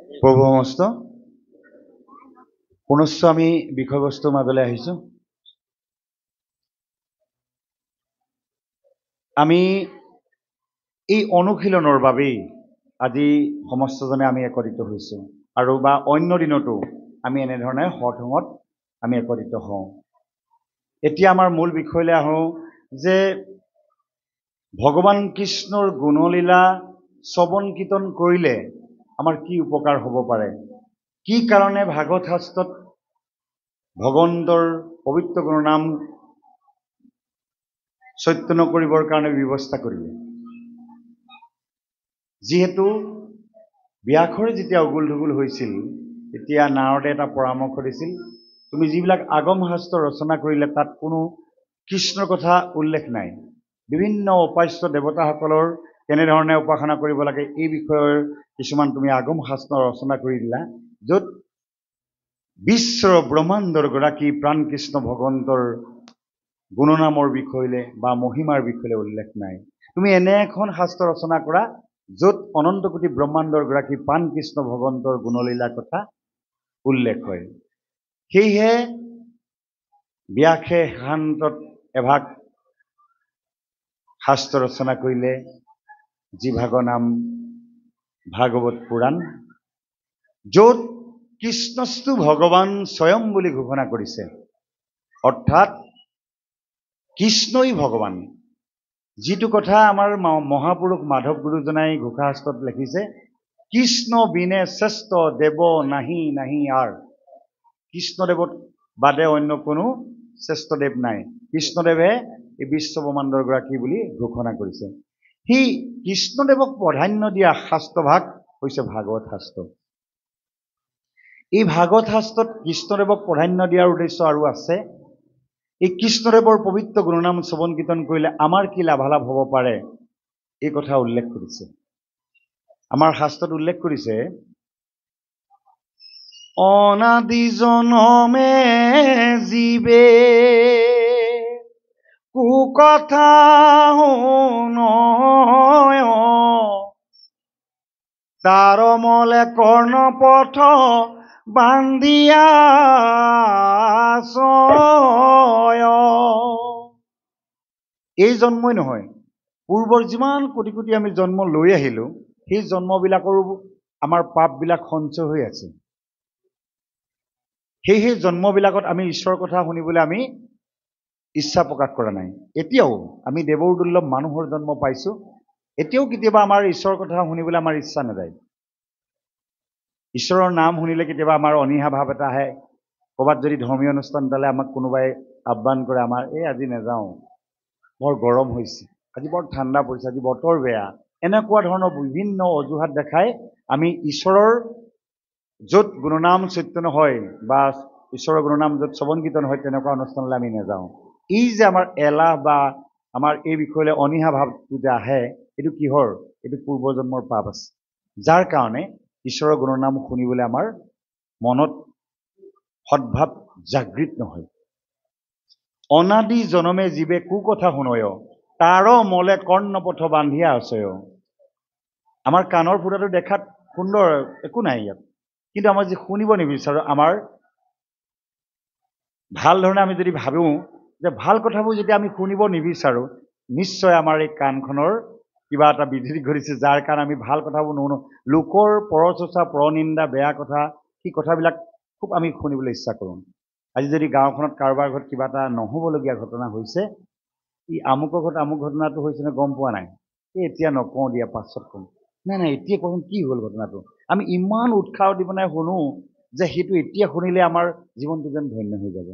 প্ৰভু সমস্ত পুনশ্চ আমি বিষয়বস্তুৰ মাজলৈ আহিছোঁ। আমি এই অনুশীলনৰ বাবেই আজি সমস্তজনে আমি একত্ৰিত হৈছোঁ আৰু বা অন্য দিনতো আমি এনেধৰণে সৎসংগত আমি একত্ৰিত হওঁ। এতিয়া আমাৰ মূল বিষয়লৈ আহোঁ যে ভগৱান কৃষ্ণৰ গুণলীলা শ্ৰৱণ কীৰ্তন কৰিলে আমাৰ কি উপকাৰ হ'ব পাৰে, কি কাৰণে ভাগৱত শাস্ত্ৰত ভগৱন্তৰ পবিত্ৰ গুণনাম চৈতন্য কৰিবৰ কাৰণে ব্যৱস্থা কৰিলে। যিহেতু ব্যাসৰে যেতিয়া উগুল ধুগুল হৈছিল তেতিয়া নাৰদে এটা পৰামৰ্শ দিছিল, তুমি যিবিলাক আগম শাস্ত্ৰ ৰচনা কৰিলে তাত কোনো কৃষ্ণৰ কথা উল্লেখ নাই। বিভিন্ন উপাস্য দেৱতাসকলৰ কেনেধৰণে উপাসনা কৰিব লাগে এই বিষয়ৰ কিছুমান তুমি আগম শাস্ত্ৰ ৰচনা কৰি দিলা, য'ত বিশ্বৰ ব্ৰহ্মাণ্ডৰ গৰাকী প্ৰাণ কৃষ্ণ ভগৱন্তৰ গুণনামৰ বিষয়লৈ বা মহিমাৰ বিষয়লৈ উল্লেখ নাই। তুমি এনে এখন শাস্ত্ৰ ৰচনা কৰা য'ত অনন্ত কোটি ব্ৰহ্মাণ্ডৰ গৰাকী প্ৰাণ কৃষ্ণ ভগৱন্তৰ গুণলীলাৰ কথা উল্লেখ হয়। সেয়েহে ব্যাসে শান্তত এভাগ শাস্ত্ৰ ৰচনা কৰিলে, যি ভাগৰ নাম ভাগৱত পুৰাণ, য'ত কৃষ্ণস্তু ভগৱান স্বয়ং বুলি ঘোষণা কৰিছে। অৰ্থাৎ কৃষ্ণই ভগৱান। যিটো কথা আমাৰ মহাপুৰুষ মাধৱ গুৰুজনাই ঘোষাশাস্ত্ৰত লিখিছে, কৃষ্ণ বিনে শ্ৰেষ্ঠ দেৱ নাহি নাহি আৰ। কৃষ্ণদেৱত বাদে অন্য কোনো শ্ৰেষ্ঠ দেৱ নাই। কৃষ্ণদেৱে এই বিশ্ব ব্ৰহ্মাণ্ডৰ গৰাকী বুলি ঘোষণা কৰিছে। সেই কৃষ্ণদেৱক প্ৰাধান্য দিয়া শাস্ত্ৰভাগ হৈছে ভাগৱত শাস্ত্ৰ। এই ভাগৱত শাস্ত্ৰত কৃষ্ণদেৱক প্ৰাধান্য দিয়াৰ উদ্দেশ্য আৰু আছে। এই কৃষ্ণদেৱৰ পবিত্ৰ গুণনাম শ্ৰৱণ কীৰ্তন কৰিলে আমাৰ কি লাভালাভ হ'ব পাৰে এই কথা উল্লেখ কৰিছে। আমাৰ শাস্ত্ৰত উল্লেখ কৰিছে, অনাদি জনমে জীৱে কুকথা শুনয়, তাৰ মলে কৰ্ণপথ বান্ধিয়া ছয়। এই জন্মই নহয়, পূৰ্বৰ যিমান কোটি কোটি আমি জন্ম লৈ আহিলোঁ, সেই জন্মবিলাকৰো আমাৰ পাপবিলাক সঞ্চয় হৈ আছে। সেই জন্মবিলাকত আমি ঈশ্বৰৰ কথা শুনিবলৈ আমি ইচ্ছা প্ৰকাশ কৰা নাই। এতিয়াও আমি দেৱৰ দুৰ্লভ মানুহৰ জন্ম পাইছোঁ, এতিয়াও কেতিয়াবা আমাৰ ঈশ্বৰৰ কথা শুনিবলৈ আমাৰ ইচ্ছা নাযায়। ঈশ্বৰৰ নাম শুনিলে কেতিয়াবা আমাৰ অনীহা ভাৱ এটা আহে। ক'ৰবাত যদি ধৰ্মীয় অনুষ্ঠান এটালে আমাক কোনোবাই আহ্বান কৰে, আমাৰ আজি নাযাওঁ, বৰ গৰম হৈছে, আজি বৰ ঠাণ্ডা পৰিছে, আজি বতৰ বেয়া, এনেকুৱা ধৰণৰ বিভিন্ন অজুহাত দেখাই আমি ঈশ্বৰৰ য'ত গুণনাম চৈতন্য হয় বা ঈশ্বৰৰ গুণনাম য'ত শ্ৰৱণ কীৰ্তন হয় তেনেকুৱা অনুষ্ঠানলৈ আমি নাযাওঁ। এই যে আমাৰ এলাহ বা আমাৰ এই বিষয়লৈ অনীহা ভাৱটো যে আহে, এইটো কিহৰ? এইটো পূৰ্বজন্মৰ পাপ আছে, যাৰ কাৰণে ঈশ্বৰৰ গুণনাম শুনিবলৈ আমাৰ মনত সদ্ভাৱ জাগৃত নহয়। অনাদি জনমে জীৱে কুকথা শুনয়, তাৰ মলে কৰ্ণপথ বান্ধিয়া আছয়। আমাৰ কাণৰ ফুটাটো দেখাত সুন্দৰ, একো নাই ইয়াত, কিন্তু আমাৰ যি শুনিব নিবিচাৰোঁ, আমাৰ ভাল ধৰণে আমি যদি ভাবোঁ যে ভাল কথাবোৰ যেতিয়া আমি শুনিব নিবিচাৰোঁ, নিশ্চয় আমাৰ এই কাণখনৰ কিবা এটা বিধি ঘটিছে, যাৰ কাৰণে আমি ভাল কথাবোৰ নুশুনো। লোকৰ পৰচৰ্চা, পৰনিন্দা, বেয়া কথা, সেই কথাবিলাক খুব আমি শুনিবলৈ ইচ্ছা কৰোঁ। আজি যদি গাঁওখনত কাৰোবাৰ ঘৰত কিবা এটা নহ'বলগীয়া ঘটনা হৈছে, ই আমুকৰ ঘৰত আমুক ঘটনাটো হৈছে নে গম পোৱা নাই, এই এতিয়া নকওঁ দিয়া, পাছত ক'ম। নাই এতিয়া কচোন কি হ'ল ঘটনাটো। আমি ইমান উৎসাহ দি পেলাই শুনো যে সেইটো এতিয়া শুনিলে আমাৰ জীৱনটো যেন ধন্য হৈ যাব।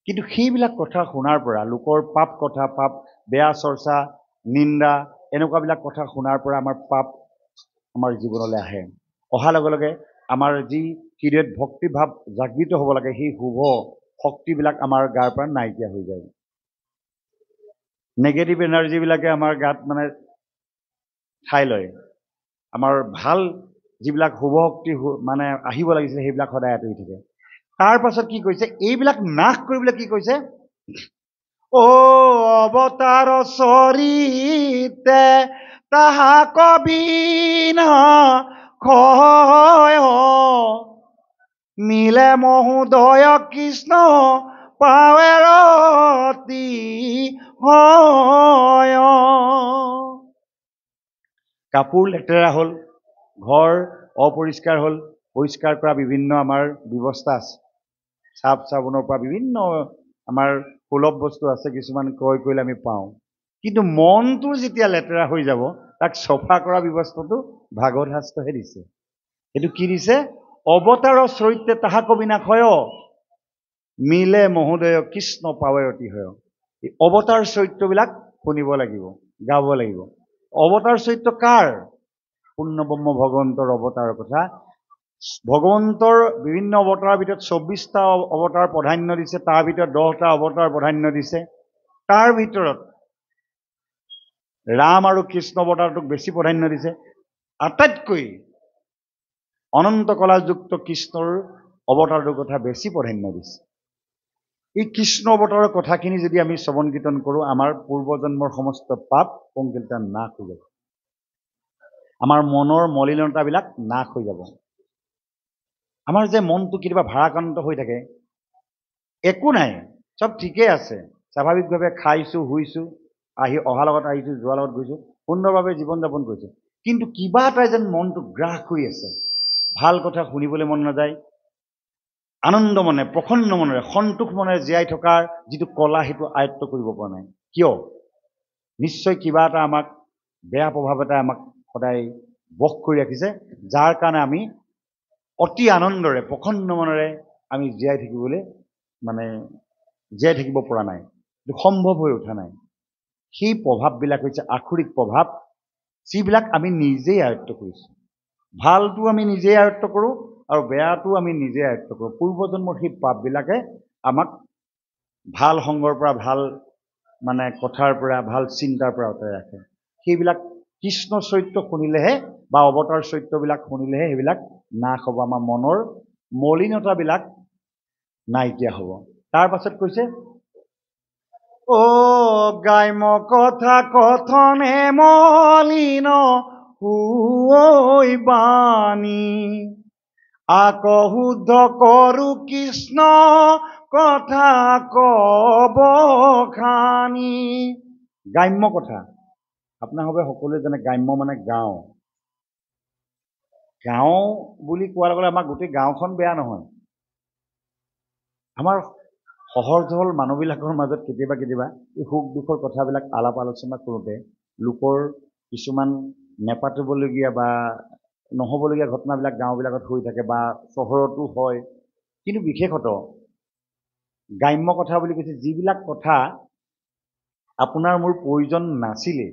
কিন্তু সেইবিলাক কথা শুনাৰ পৰা, লোকৰ পাপ কথা, পাপ বেয়া চৰ্চা, নিন্দা, এনেকুৱাবিলাক কথা শুনাৰ পৰা আমাৰ পাপ আমাৰ জীৱনলৈ আহে। অহাৰ লগে লগে আমাৰ যি হৃদয়ত ভক্তিভাৱ জাগৃত হ'ব লাগে, সেই শুভ শক্তিবিলাক আমাৰ গাৰ পৰা নাইকিয়া হৈ যায়। নেগেটিভ এনাৰ্জিবিলাকে আমাৰ গাত মানে ঠাই লয়। আমাৰ ভাল যিবিলাক শুভ শক্তি মানে আহিব লাগিছিলে সেইবিলাক সদায় আঁতৰি থাকে। তাৰ পাছত কি কৈছে, এইবিলাক নাশ কৰিবলৈ কি কৈছে, অৱতাৰ চৰিতে তাহা কবি ন ক্ষয় মিলে মহোদয় কৃষ্ণ পাৱে ৰতি হয়। কাপোৰ লেতেৰা হ'ল, ঘৰ অপৰিষ্কাৰ হ'ল, পৰিষ্কাৰ কৰা বিভিন্ন আমাৰ ব্যৱস্থা আছে। চাফ চাবোনৰ পৰা বিভিন্ন আমাৰ সুলভ বস্তু আছে, কিছুমান ক্ৰয় কৰিলে আমি পাওঁ। কিন্তু মনটো যেতিয়া লেতেৰা হৈ যাব, তাক চফা কৰা ব্যৱস্থাটো ভাগৱত শাস্ত্ৰহে দিছে। এইটো কি দিছে? অৱতাৰৰ চৰিত্ৰে তাহাক বিনাশয় মিলে মহোদয় কৃষ্ণ পাৱে ৰতি হয়। এই অৱতাৰ চৰিত্ৰবিলাক শুনিব লাগিব, গাব লাগিব। অৱতাৰ চৰিত্ৰ কাৰ? পূৰ্ণব্ৰহ্ম ভগৱন্তৰ অৱতাৰৰ কথা। ভগৱন্তৰ বিভিন্ন অৱতাৰৰ ভিতৰত 24টা অৱতাৰ প্ৰাধান্য দিছে, তাৰ ভিতৰত 10টা অৱতাৰ প্ৰাধান্য দিছে। তাৰ ভিতৰত ৰাম আৰু কৃষ্ণ অৱতাৰটোক বেছি প্ৰাধান্য দিছে। আটাইতকৈ অনন্ত কলাযুক্ত কৃষ্ণৰ অৱতাৰটোৰ কথা বেছি প্ৰাধান্য দিছে। এই কৃষ্ণ অৱতাৰৰ কথাখিনি যদি আমি শ্ৰৱণ কীৰ্তন কৰোঁ, আমাৰ পূৰ্বজন্মৰ সমস্ত পাপ পংকিলতা নাশ হৈ যাব। আমাৰ মনৰ মলিনতাবিলাক নাশ হৈ যাব। আমাৰ যে মনটো কেতিয়াবা ভাৰাক্ৰান্ত হৈ থাকে, একো নাই, চব ঠিকেই আছে, স্বাভাৱিকভাৱে খাইছোঁ, শুইছোঁ, অহাৰ লগত আহিছোঁ, যোৱাৰ লগত গৈছোঁ, সুন্দৰভাৱে জীৱন যাপন কৰিছোঁ, কিন্তু কিবা এটাই যেন মনটো গ্ৰাস কৰি আছে। ভাল কথা শুনিবলৈ মন নাযায়, আনন্দ মনে, প্ৰসন্ন মনেৰে, সন্তোষ মনেৰে জীয়াই থকাৰ যিটো কলা, সেইটো আয়ত্ব কৰিব পৰা নাই। কিয়? নিশ্চয় কিবা এটা আমাক, বেয়া প্ৰভাৱ এটাই আমাক সদায় বশ কৰি ৰাখিছে, যাৰ কাৰণে আমি অতি আনন্দৰে, প্ৰসন্ন মনেৰে আমি জীয়াই থাকিব পৰা নাই, সম্ভৱ হৈ উঠা নাই। সেই প্ৰভাৱবিলাক হৈছে আসুৰিক প্ৰভাৱ, যিবিলাক আমি নিজেই আয়ত্ব কৰিছোঁ। ভালটো আমি নিজেই আয়ত্ব কৰোঁ আৰু বেয়াটো আমি নিজেই আয়ত্ব কৰোঁ। পূৰ্বজন্মৰ সেই পাপবিলাকে আমাক ভাল সংগৰ পৰা, ভাল কথাৰ পৰা, ভাল চিন্তাৰ পৰা আঁতৰাই ৰাখে। সেইবিলাক কৃষ্ণ চৰিত্ৰ শুনিলেহে বা অৱতাৰ চৰিত্ৰবিলাক শুনিলেহে সেইবিলাক নাশ হ'ব, আমাৰ মনৰ মলিনতাবিলাক নাইকিয়া হ'ব। তাৰ পাছত কৈছে, অ গ্ৰাম্য কথা কথনে মলিন ঐ বাণী, শুদ্ধ কৰো কৃষ্ণ কথা কব খানি। গ্ৰাম্য কথা, আপোনালোকে সকলোৱে জানে গ্ৰাম্য মানে গাঁও। গাঁও বুলি কোৱাৰ লগে লগে আমাৰ গোটেই গাঁওখন বেয়া নহয়। আমাৰ সহজ সৰল মানুহবিলাকৰ মাজত কেতিয়াবা কেতিয়াবা এই সুখ দুখৰ কথাবিলাক আলাপ আলোচনা কৰোঁতে লোকৰ কিছুমান নেপাতিবলগীয়া বা নহ'বলগীয়া ঘটনাবিলাক গাঁওবিলাকত হৈ থাকে বা চহৰতো হয়। কিন্তু বিশেষত গ্ৰাম্য কথা বুলি কৈছে, যিবিলাক কথা আপোনাৰ মোৰ প্ৰয়োজন নাছিলে,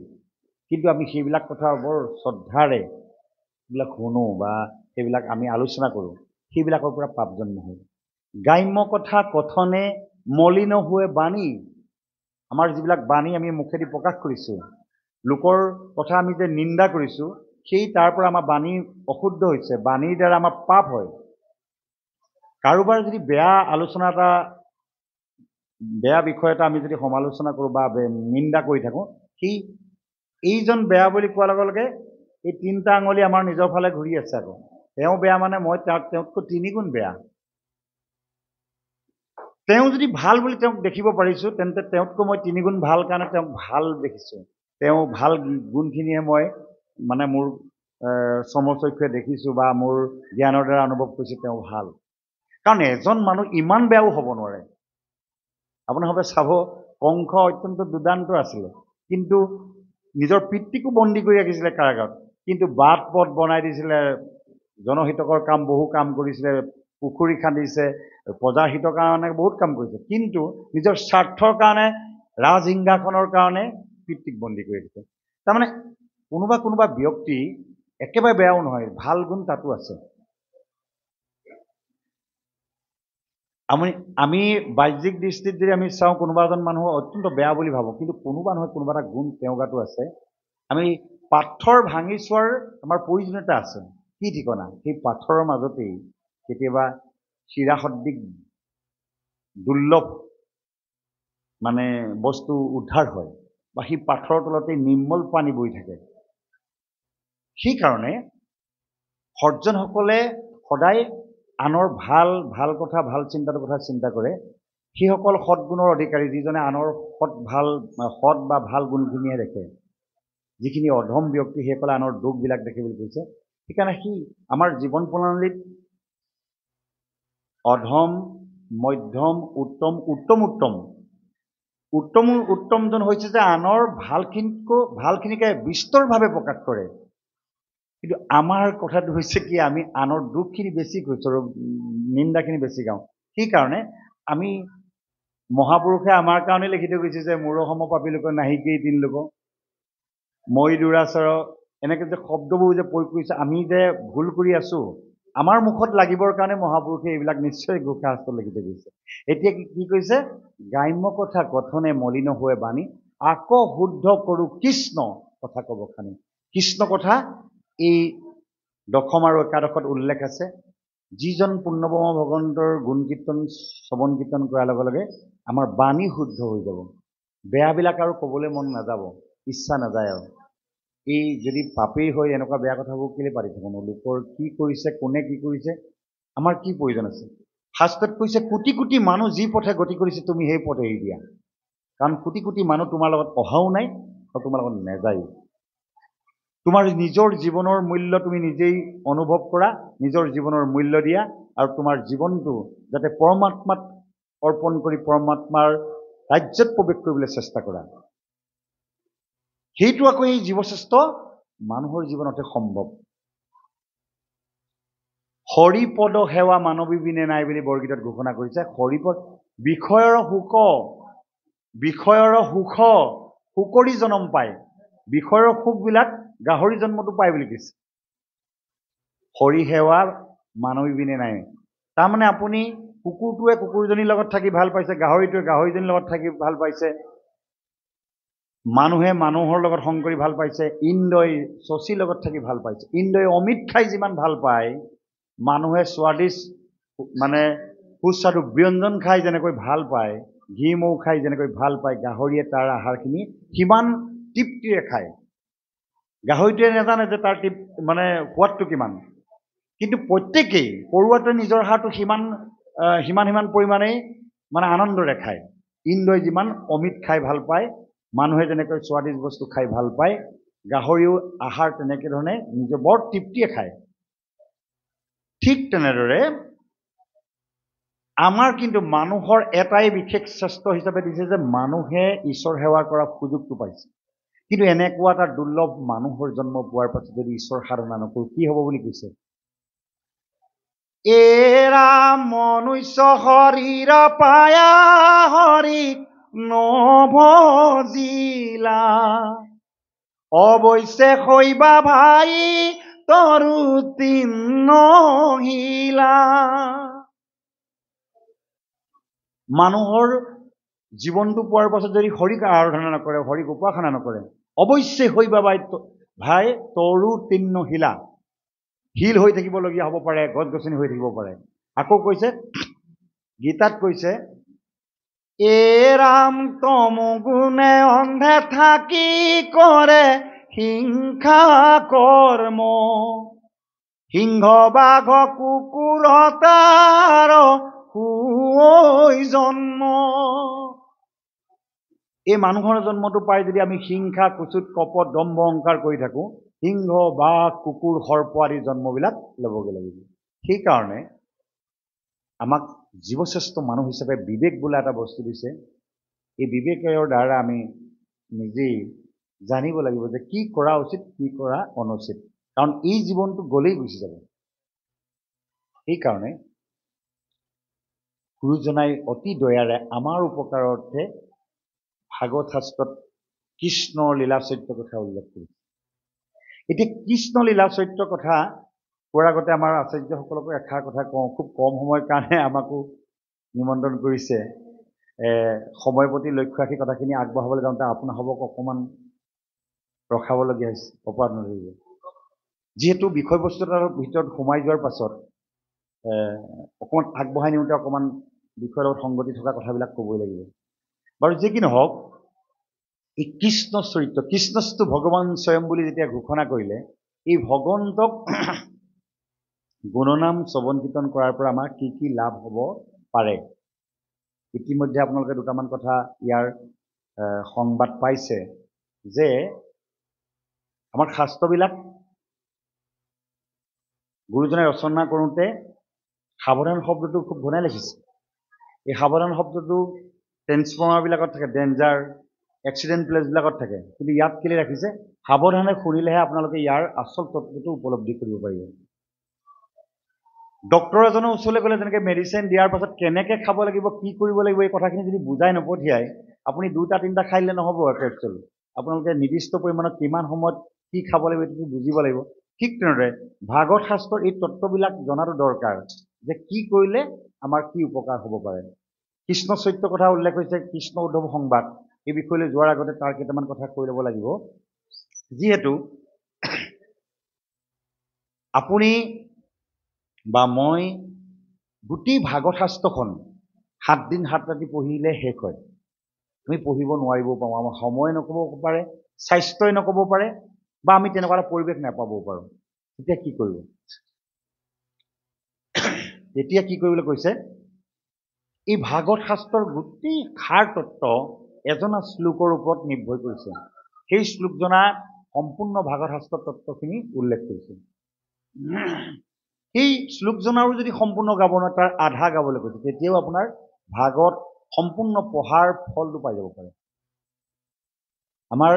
কিন্তু আমি সেইবিলাক কথা বৰ শ্ৰদ্ধাৰে সেইবিলাক শুনো বা সেইবিলাক আমি আলোচনা কৰোঁ, সেইবিলাকৰ পৰা পাপ জন্ম হয়। গ্ৰাম্য কথা কথনে মলিন হৈ বাণী, আমাৰ যিবিলাক বাণী আমি মুখেদি প্ৰকাশ কৰিছোঁ, লোকৰ কথা আমি যে নিন্দা কৰিছোঁ, সেই তাৰ পৰা আমাৰ বাণী অশুদ্ধ হৈছে, বাণীৰ দ্বাৰা আমাৰ পাপ হয়। কাৰোবাৰ যদি বেয়া আলোচনা এটা, বেয়া বিষয় এটা আমি যদি সমালোচনা কৰোঁ বা নিন্দা কৰি থাকোঁ, এইজন বেয়া বুলি কোৱাৰ লগে লগে এই 3টা আঙুলি আমাৰ নিজৰ ফালে ঘূৰি আছে। আকৌ তেওঁ বেয়া মানে মই তেওঁতকৈ 3 গুণ বেয়া। তেওঁ যদি ভাল বুলি তেওঁক দেখিব পাৰিছোঁ, তেন্তে তেওঁতকৈ মই 3 গুণ ভাল কাৰণে তেওঁক ভাল দেখিছোঁ। তেওঁ ভাল গুণখিনিয়ে মই মোৰ সমচক্ষে দেখিছোঁ বা মোৰ জ্ঞানৰ দ্বাৰা অনুভৱ কৰিছোঁ তেওঁ ভাল। কাৰণ এজন মানুহ ইমান বেয়াও হ'ব নোৱাৰে। আপোনালোকে চাব, কংস অত্যন্ত দুৰ্দান্ত আছিলে, কিন্তু নিজৰ পিতৃকো বন্দী কৰি ৰাখিছিলে কাৰাগাৰত, কিন্তু বাট পথ বনাই দিছিলে, জনহিতকৰ কাম বহু কাম কৰিছিলে, পুখুৰী খান্দিছে, প্ৰজাৰ হিতৰ কাৰণে বহুত কাম কৰিছে, কিন্তু নিজৰ স্বাৰ্থৰ কাৰণে, ৰাজসিংহাসনৰ কাৰণে পিতৃক বন্দী কৰি দিছে। তাৰমানে কোনোবা ব্যক্তি একেবাৰে বেয়াও নহয়, ভাল গুণ তাতো আছে। আমি বাহ্যিক দৃষ্টিত যদি আমি চাওঁ, কোনোবা এজন মানুহ অত্যন্ত বেয়া বুলি ভাবোঁ, কিন্তু কোনোবা নহয় কোনোবা এটা গুণ তেওঁৰ গাতো আছে। আমি পাথৰ ভাঙি চোৱাৰ আমাৰ প্ৰয়োজনীয়তা আছে। কি ঠিকনা, সেই পাথৰৰ মাজতেই কেতিয়াবা শিৰাসদৃশ দুৰ্লভ বস্তু উদ্ধাৰ হয়, বা সেই পাথৰৰ তলতেই নিৰ্মল পানী বৈ থাকে। সেইকাৰণে সজ্জনসকলে সদায় আনৰ ভাল ভাল কথা ভাল চিন্তাৰ কথা চিন্তা কৰে সেইসকল সৎগুণৰ অধিকাৰী যিজনে আনৰ সৎ বা ভাল গুণখিনিহে দেখে যিখিনি অধম ব্যক্তি সেইসকলে আনৰ দুখবিলাক দেখে বুলি কৈছে সেইকাৰণে সি আমাৰ জীৱন প্ৰণালীত অধম মধ্যম উত্তম উত্তম উত্তম উত্তম উত্তমজন হৈছে যে আনৰ ভালখিনিকে বিস্তৰভাৱে প্ৰকাশ কৰে কিন্তু আমাৰ কথাটো হৈছে কি আমি আনৰ দুখখিনি বেছি কৈছোঁ আৰু নিন্দাখিনি বেছি গাওঁ সেইকাৰণে আমি মহাপুৰুষে আমাৰ কাৰণে লিখি থৈ গৈছে যে মূৰ সম পাপী লোক নাহিকেই তিন লোক মই দুৰাচাৰ এনেকৈ যে শব্দবোৰ যে প্ৰয়োগ কৰিছে আমি যে ভুল কৰি আছোঁ আমাৰ মুখত লাগিবৰ কাৰণে মহাপুৰুষে এইবিলাক নিশ্চয় ঘোষা শাস্ত্ৰত লিখি থৈ গৈছে এতিয়া কি কৈছে গ্ৰাম্য কথা কথনে মলিন হৈ বাণী আকৌ শুদ্ধ কৰোঁ কৃষ্ণ কথা ক'ব খানি কৃষ্ণ কথা এই দশম আৰু একাদশত উল্লেখ আছে যিজন পূৰ্ণব্ৰহ্ম ভগৱন্তৰ গুণ কীৰ্তন শ্ৰৱণ কীৰ্তন কৰাৰ লগে লগে আমাৰ বাণী শুদ্ধ হৈ যাব বেয়াবিলাক আৰু ক'বলৈ মন নাযাব ইচ্ছা নাযায় আৰু এই যদি পাপেই হৈ এনেকুৱা বেয়া কথাবোৰ কেলৈ পাতি থাকোঁ লোকৰ কি কৰিছে কোনে কি কৰিছে আমাৰ কি প্ৰয়োজন আছে শাস্ত্ৰত কৈছে কোটি কোটি মানুহ যি পথে গতি কৰিছে তুমি সেই পথে এৰি দিয়া কাৰণ কোটি কোটি মানুহ তোমাৰ লগত অহাও নাই আৰু তোমাৰ লগত নাযায়ো তোমাৰ নিজৰ জীৱনৰ মূল্য তুমি নিজেই অনুভৱ কৰা নিজৰ জীৱনৰ মূল্য দিয়া আৰু তোমাৰ জীৱনটো যাতে পৰমাত্মাত অৰ্পণ কৰি পৰমাত্মাৰ ৰাজ্যত প্ৰৱেশ কৰিবলৈ চেষ্টা কৰা সেইটো আকৌ এই জীৱশ্ৰেষ্ঠ মানুহৰ জীৱনতে সম্ভৱ হৰিপদ সেৱা মানৱী বিনে নাই বুলি বৰগীতত ঘোষণা কৰিছে হৰিপদ বিষয়ৰ সুখৰি জনম পায় বিষয়ৰ সুখবিলাক গাহৰি জন্মটো পায় বুলি কৈছে হৰি সেৱা মানৱী বিনে নাই তাৰমানে আপুনি কুকুৰটোৱে কুকুৰজনীৰ লগত থাকি ভাল পাইছে গাহৰিটোৱে গাহৰিজনীৰ লগত থাকি ভাল পাইছে মানুহে মানুহৰ লগত সংগ কৰি ভাল পাইছে ইন্দ্ৰই শশীৰ লগত থাকি ভাল পাইছে ইন্দ্ৰই অমিত খাই যিমান ভাল পায় মানুহে স্বাদিষ্ট মানে সুস্বাদু ব্যঞ্জন খাই যেনেকৈ ভাল পায় ঘি মৌ খাই যেনেকৈ ভাল পায় গাহৰিয়ে তাৰ আহাৰখিনি সিমান তৃপ্তিৰে খায় গাহৰিটোৱে নাজানে যে তাৰ মানে সোৱাদটো কিমান কিন্তু প্ৰত্যেকেই পৰুৱাটোৱে নিজৰ আহাৰটো সিমান পৰিমাণেই মানে আনন্দৰে খায় ইন্দ্ৰই যিমান অমিত খাই ভাল পায় মানুহে যেনেকৈ স্বাদিষ্ট বস্তু খাই ভাল পায় গাহৰিও আহাৰ তেনেকৈ ধৰণে নিজৰ বৰ তৃপ্তিয়ে খায় ঠিক তেনেদৰে আমাৰ কিন্তু মানুহৰ এটাই বিশেষ শ্ৰেষ্ঠ হিচাপে দিছে যে মানুহে ঈশ্বৰ সেৱা কৰাৰ সুযোগটো পাইছে কিন্তু এনেকুৱা এটা দুৰ্লভ মানুহৰ জন্ম পোৱাৰ পাছত যদি ঈশ্বৰ সাধনা নকৰোঁ কি হ'ব বুলি কৈছে এৰা মনুষ্য শৰীৰ পায়া হৰিক নভজিলা অৱশ্যে শৈবা ভাই তৰু তিনহিলা মানুহৰ জীৱনটো পোৱাৰ পাছত যদি হৰিক আৰাধনা নকৰে হৰিক উপাসনা নকৰে অৱশ্যে শৈবা ভাই তৰু তিনহিলা শিল হৈ থাকিবলগীয়া হ'ব পাৰে গছ গছনি হৈ থাকিব পাৰে আকৌ কৈছে গীতাত কৈছে এ ৰাম তমু গুণে অন্ধে থাকি কৰে হিংসা কৰ্ম সিংহ বাঘ কুকুৰ তাৰ জন্ম এই মানুহৰ জন্মটো পাই যদি আমি হিংসা কুচুত কপট দম্ভ অহংকাৰ কৰি থাকোঁ সিংহ বাঘ কুকুৰ সৰ্প আদি জন্মবিলাক ল'বগৈ লাগিব সেইকাৰণে আমাক জীৱশ্ৰেষ্ঠ মানুহ হিচাপে বিবেক বোলা এটা বস্তু দিছে এই বিবেকৰ দ্বাৰা আমি নিজেই জানিব লাগিব যে কি কৰা উচিত কি কৰা অনুচিত কাৰণ এই জীৱনটো গ'লেই গুচি যাব সেইকাৰণে গুৰুজনাই অতি দয়াৰে আমাৰ উপকাৰৰ অৰ্থে ভাগৱত শাস্ত্ৰত কৃষ্ণৰ লীলা চৰিত্ৰ কথা উল্লেখ কৰিছে এতিয়া কৃষ্ণ লীলা চৰিত্ৰ কথা কোৱাৰ আগতে আমাৰ আচাৰ্যসকলকো এষাৰ কথা কওঁ খুব কম সময়ৰ কাৰণে আমাকো নিমন্ত্ৰণ কৰিছে সময়ৰ প্ৰতি লক্ষ্য ৰাখি কথাখিনি আগবঢ়াবলৈ যাওঁতে আপোনাসবক অকণমান ৰখাবলগীয়া হৈছে অপৰাধ নধৰিব যিহেতু বিষয়বস্তুটোৰ ভিতৰত সোমাই যোৱাৰ পাছত অকণমান আগবঢ়াই নিওঁতে অকণমান বিষয়ৰ লগত সংগতি থকা কথাবিলাক ক'বই লাগিব বাৰু যি কি নহওক এই কৃষ্ণ চৰিত্ৰ কৃষ্ণস্তু ভগৱান স্বয়ং বুলি যেতিয়া ঘোষণা কৰিলে এই ভগৱন্তক গুণনাম শ্ৰৱণ কীৰ্তন কৰাৰ পৰা আমাৰ কি কি লাভ হ'ব পাৰে। ইতিমধ্যে আপোনালোকে দুটামান কথা ইয়াৰ সংবাদ পাইছে যে আমাৰ শাস্ত্ৰবিলাক গুৰুজনে ৰচনা কৰোঁতে সাৱধান শব্দটো খুব ঘনাই লিখিছে। এই সাৱধান শব্দটো ট্ৰেন্সফৰ্মাৰবিলাকত থাকে, ডেঞ্জাৰ, এক্সিডেণ্ট প্লেচবিলাকত থাকে, কিন্তু ইয়াত কেলৈ ৰাখিছে? সাৱধানে শুনিলেহে আপোনালোকে ইয়াৰ আচল তত্ত্বটো উপলব্ধি কৰিব পাৰিব। ডক্তৰ এজনৰ ওচৰলৈ গ'লে যেনেকৈ মেডিচিন দিয়াৰ পাছত কেনেকৈ খাব লাগিব, কি কৰিব লাগিব, এই কথাখিনি যদি বুজাই নপঠিয়াই আপুনি 2-3টা খাই দিলে নহ'ব। একচুৱেলি আপোনালোকে নিৰ্দিষ্ট পৰিমাণত কিমান সময়ত কি খাব লাগিব এইটো বুজিব লাগিব। ঠিক তেনেদৰে ভাগৱত শাস্ত্ৰৰ এই তত্ত্ববিলাক জনাটো দৰকাৰ যে কি কৰিলে আমাৰ কি উপকাৰ হ'ব পাৰে। কৃষ্ণ চৰিত্ৰৰ কথা উল্লেখ হৈছে, কৃষ্ণ উদ্ধৱ সংবাদ। এই বিষয়লৈ যোৱাৰ আগতে তাৰ কেইটামান কথা কৈ ল'ব লাগিব। যিহেতু আপুনি বা মই গোটেই ভাগৱত শাস্ত্ৰখন 7 দিন 7 ৰাতি পঢ়িলে শেষ হয়। আমি পঢ়িব নোৱাৰিবও পাৰোঁ, আমাৰ সময় নক'ব পাৰে, স্বাস্থ্যই নক'ব পাৰে, বা আমি তেনেকুৱা এটা পৰিৱেশ নাপাবও পাৰোঁ। তেতিয়া কি কৰিব? এতিয়া কি কৰিবলৈ কৈছে? এই ভাগৱত শাস্ত্ৰৰ গোটেই সাৰ তত্ত্ব এজনা শ্লোকৰ ওপৰত নিৰ্ভৰ কৰিছে। সেই শ্লোকজনা সম্পূৰ্ণ ভাগৱত শাস্ত্ৰৰ তত্ত্বখিনি উল্লেখ কৰিছে। সেই শ্লোকজনাৰো যদি সম্পূৰ্ণ গাব নোৱাৰে, তাৰ আধা গাবলৈ কৈছে, তেতিয়াও আপোনাৰ ভাগৱত সম্পূৰ্ণ পঢ়াৰ ফলটো পাই যাব পাৰে। আমাৰ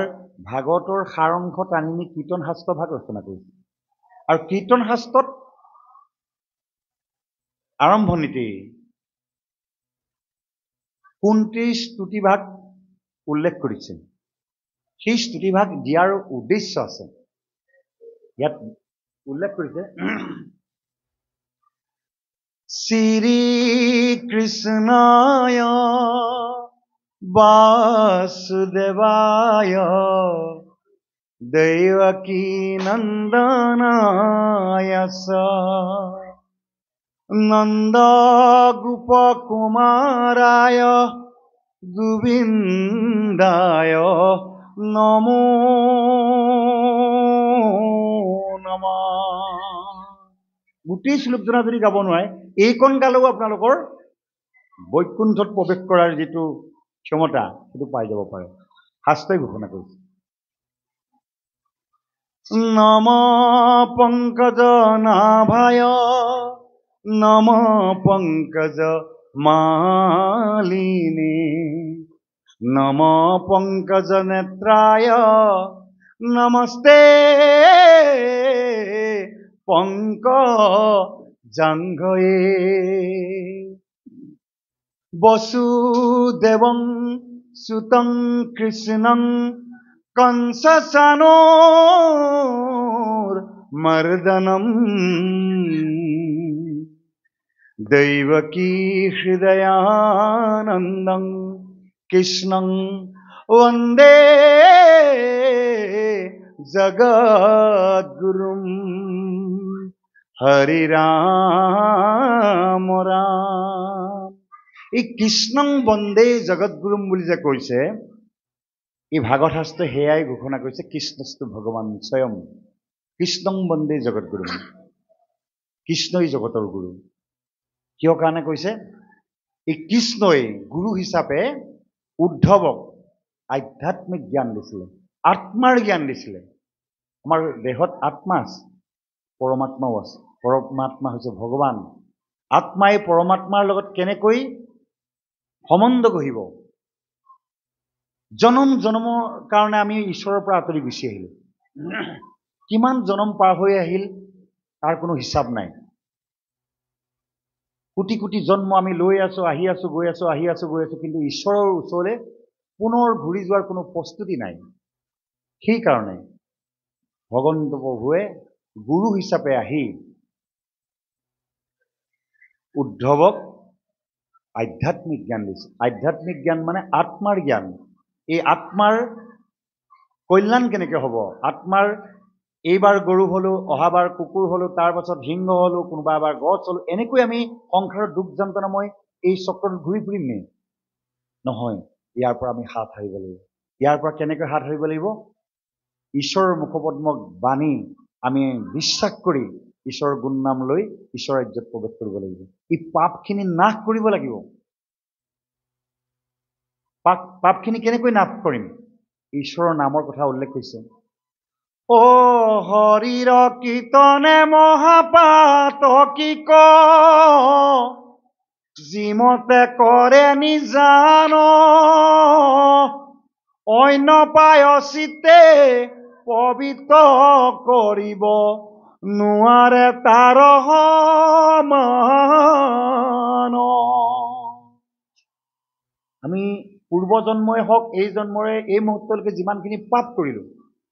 ভাগৱতৰ সাৰাংশ টানি নি কীৰ্তন শাস্ত্ৰ ভাগ ৰচনা কৰিছে, আৰু কীৰ্তন শাস্ত্ৰত আৰম্ভণিতেই 29 স্তুতিভাগ উল্লেখ কৰিছে। সেই স্তুতিভাগ দিয়াৰ উদ্দেশ্য আছে। ইয়াত উল্লেখ কৰিছে, শ্ৰী কৃষ্ণায় বাসুদেৱায় দেৱকী নন্দনায় চ নন্দ গোপকুমাৰায় গোবিন্দায় নমো নমঃ। গোটেই শ্লোকজনা যদি গাব নোৱাৰে, এইকণ গালেও আপোনালোকৰ বৈকুণ্ঠত প্ৰৱেশ কৰাৰ যিটো ক্ষমতা সেইটো পাই যাব পাৰে। শাস্ত্ৰই ঘোষণা কৰিছে। নম পংকজ নাভায় নম পংকজ মালিনী নম পংকজ নেত্ৰায় নমস্তে পংকজাঙ্ঘয়ে বসুদেবং সুতং কৃষ্ণং কংসচাণূর মর্দনম দৈবকী হৃদয়ানন্দং কৃষ্ণং বন্দে জগদ্গুরুম। হরি রাম রাম। এই কৃষ্ণং বন্দে জগদ্গুৰুম বুলি যে কৈছে, এই ভাগৱত শাস্ত্ৰই সেয়াই ঘোষণা কৰিছে, কৃষ্ণস্তু ভগৱান স্বয়ং। কৃষ্ণং বন্দে জগদ্গুৰুম, কৃষ্ণই জগতৰ গুৰু। কিয় কাৰণে কৈছে? এই কৃষ্ণই গুৰু হিচাপে উদ্ধৱক আধ্যাত্মিক জ্ঞান দিছিলে, আত্মাৰ জ্ঞান দিছিলে। আমাৰ দেহত আত্মা আছে, পৰমাত্মাও আছে। পৰমাত্মা হৈছে ভগৱান। আত্মাই পৰমাত্মাৰ লগত কেনেকৈ সম্বন্ধ গঢ়িব? জনম জনমৰ কাৰণে আমি ঈশ্বৰৰ পৰা আঁতৰি গুচি আহিলোঁ। কিমান জনম পাৰ হৈ আহিল তাৰ কোনো হিচাপ নাই। কোটি কোটি জন্ম আমি লৈ আছোঁ, আহি আছোঁ, গৈ আছোঁ, আহি আছোঁ, গৈ আছোঁ, কিন্তু ঈশ্বৰৰ ওচৰলৈ পুনৰ ঘূৰি যোৱাৰ কোনো প্ৰস্তুতি নাই। সেইকাৰণে ভগৱন্ত প্ৰভুৱে গুৰু হিচাপে আহি উদ্ধৱক আধ্যাত্মিক জ্ঞান দিছে। আধ্যাত্মিক জ্ঞান মানে আত্মাৰ জ্ঞান। এই আত্মাৰ কল্যাণ কেনেকৈ হ'ব? আত্মাৰ এইবাৰ গৰু হ'লোঁ, অহাবাৰ কুকুৰ হ'লোঁ, তাৰ পাছত সিংহ হ'লোঁ, কোনোবা এবাৰ গছ হ'লোঁ, এনেকৈ আমি সংসাৰৰ দুখ যন্ত্ৰণাময় এই চক্ৰটোত ঘূৰি ফুৰিম নে? নহয়, ইয়াৰ পৰা আমি হাত সাৰিব লাগিব। ইয়াৰ পৰা কেনেকৈ হাত সাৰিব লাগিব? ঈশ্বৰৰ মুখপদ্মক বাণী আমি বিশ্বাস কৰি ঈশ্বৰৰ গুণ নাম লৈ ঈশ্বৰৰ ৰাজ্যত প্ৰৱেশ কৰিব লাগিব। এই পাপখিনি নাশ কৰিব লাগিব। পাপখিনি কেনেকৈ নাশ কৰিম? ঈশ্বৰৰ নামৰ কথা উল্লেখ কৰিছে। ও হৰিৰ কীৰ্তনে মহাপাতকিক যিমতে কৰে নিজান অন্য পায়চিতে পবিত্ৰ কৰিব নোৱাৰে তাৰ সমান। আমি পূৰ্বজন্মই হওক এই জন্মৰে এই মুহূৰ্তলৈকে যিমানখিনি পাপ কৰিলোঁ,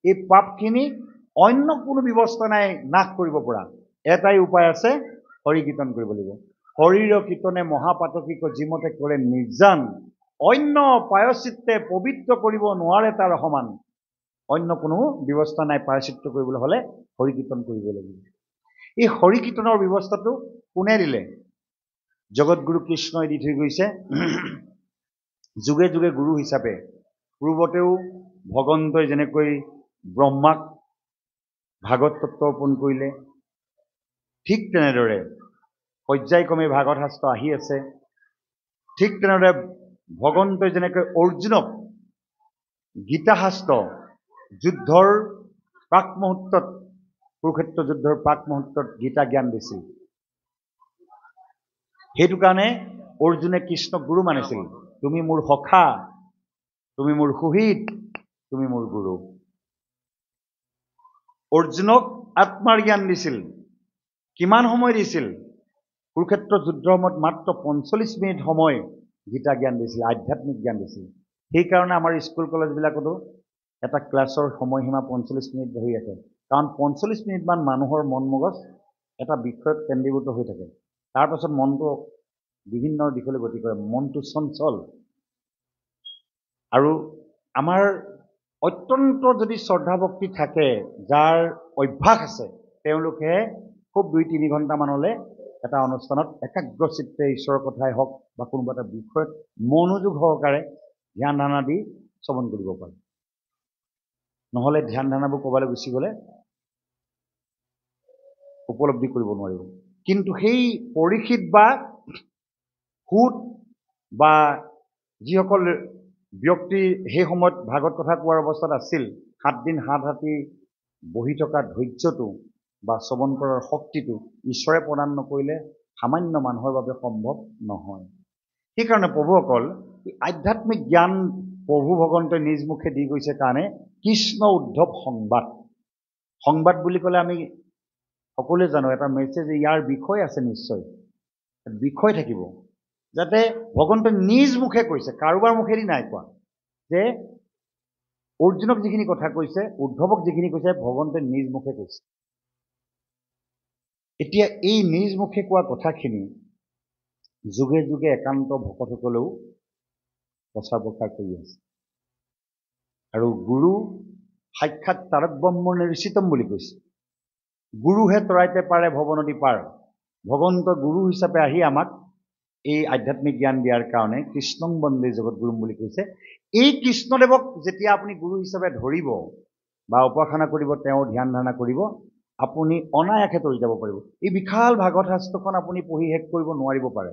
এই পাপখিনি অন্য কোনো ব্যৱস্থা নাই নাশ কৰিব পৰা। এটাই উপায় আছে, হৰি কীৰ্তন কৰিব লাগিব। হৰিৰ কীৰ্তনে মহাপাতকিক যিমতে কৰে নিজান অন্য পায়চিত্তে পবিত্ৰ কৰিব নোৱাৰে তাৰ সমান। অন্য কোনো ব্যৱস্থা নাই প্ৰায়চিত্ত কৰিবলৈ হ'লে হৰি কীৰ্তন কৰিব লাগিব। এই হৰি কীৰ্তনৰ ব্যৱস্থাটো কোনে দিলে? জগতগুৰু কৃষ্ণই দি থৈ গৈছে। যুগে যুগে গুৰু হিচাপে পূৰ্বতেও ভগৱন্তই যেনেকৈ ব্ৰহ্মাক ভাগৱত তত্ত্ব অৰ্পণ কৰিলে, ঠিক তেনেদৰে পৰ্যায়ক্ৰমে ভাগৱত শাস্ত্ৰ আহি আছে। ঠিক তেনেদৰে ভগৱন্তই যেনেকৈ অৰ্জুনক গীতা শাস্ত্ৰ যুদ্ধৰ প্ৰাক মুহূৰ্তত, কুৰুক্ষেত্ৰ যুদ্ধৰ প্ৰাক মুহূৰ্তত গীতা জ্ঞান দিছিল। সেইটো কাৰণে অৰ্জুনে কৃষ্ণক গুৰু মানিছিল। তুমি মোৰ সখা, তুমি মোৰ সুহৃদ, তুমি মোৰ গুৰু। অৰ্জুনক আত্মাৰ জ্ঞান দিছিল। কিমান সময় দিছিল? কুৰুক্ষেত্ৰ যুদ্ধৰ সময়ত মাত্ৰ ৪৫ মিনিট সময় গীতা জ্ঞান দিছিল, আধ্যাত্মিক জ্ঞান দিছিল। সেইকাৰণে আমাৰ স্কুল কলেজবিলাকতো এটা ক্লাছৰ সময়সীমা ৪৫ মিনিট ধৰি আছে। কাৰণ ৪৫ মিনিটমান মানুহৰ মন মগজ এটা বিষয়ত কেন্দ্ৰীভূত হৈ থাকে। তাৰপাছত মনটো বিভিন্ন দিশলৈ গতি কৰে, মনটো চঞ্চল। আৰু আমাৰ অত্যন্ত যদি শ্ৰদ্ধা ভক্তি থাকে, যাৰ অভ্যাস আছে, তেওঁলোকে খুব ২-৩ ঘণ্টামানলৈ এটা অনুষ্ঠানত একাগ্ৰচিত্তে ঈশ্বৰৰ কথাই হওক বা কোনোবা এটা বিষয়ত মনোযোগ সহকাৰে ধ্যান ধাৰণা দি শ্ৰৱণ কৰিব পাৰে। নহ'লে ধ্যান ধাৰণাবোৰ ক'ৰবালৈ গুচি গ'লে উপলব্ধি কৰিব নোৱাৰিব। কিন্তু সেই পৰীক্ষিত বা সুত বা যিসকল ব্যক্তি সেই সময়ত ভাগৱত কথা কোৱাৰ অৱস্থাত আছিল, ৭ দিন ৭ ৰাতি বহি থকা ধৈৰ্যটো বা শ্ৰৱণ কৰাৰ শক্তিটো ঈশ্বৰে প্ৰদান নকৰিলে সামান্য মানুহৰ বাবে সম্ভৱ নহয়। সেইকাৰণে প্ৰভুসকল আধ্যাত্মিক জ্ঞান প্ৰভু ভগৱন্তই নিজ মুখে দি গৈছে কাৰণে কৃষ্ণ উদ্ধৱ সংবাদ। সংবাদ বুলি ক'লে আমি সকলোৱে জানো এটা মেছেজ, ইয়াৰ বিষয় আছে নিশ্চয়, বিষয় থাকিব। যাতে ভগৱন্তই নিজ মুখে কৈছে, কাৰোবাৰ মুখেদি নাই কোৱা, যে অৰ্জুনক যিখিনি কথা কৈছে, উদ্ধৱক যিখিনি কৈছে, ভগৱন্তই নিজ মুখে কৈছে। এতিয়া এই নিজ মুখে কোৱা কথাখিনি যুগে যুগে একান্ত ভকতসকলেও প্ৰচাৰ প্ৰসাৰ কৰি আছে। আৰু গুৰু সাক্ষাৎ তাৰক ব্ৰহ্ম নিৰ্চিতম বুলি কৈছে। গুৰুহে তৰাইতে পাৰে ভৱনদী পাৰ। ভগৱন্ত গুৰু হিচাপে আহি আমাক এই আধ্যাত্মিক জ্ঞান দিয়াৰ কাৰণে কৃষ্ণং বন্দে জগতগুৰুম বুলি কৈছে। এই কৃষ্ণদেৱক যেতিয়া আপুনি গুৰু হিচাপে ধৰিব বা উপাসনা কৰিব, তেওঁৰ ধ্যান ধাৰণা কৰিব, আপুনি অনায়াসে তৰি যাব পাৰিব। এই বিশাল ভাগৱত শাস্ত্ৰখন আপুনি পঢ়ি শেষ কৰিব নোৱাৰিব পাৰে,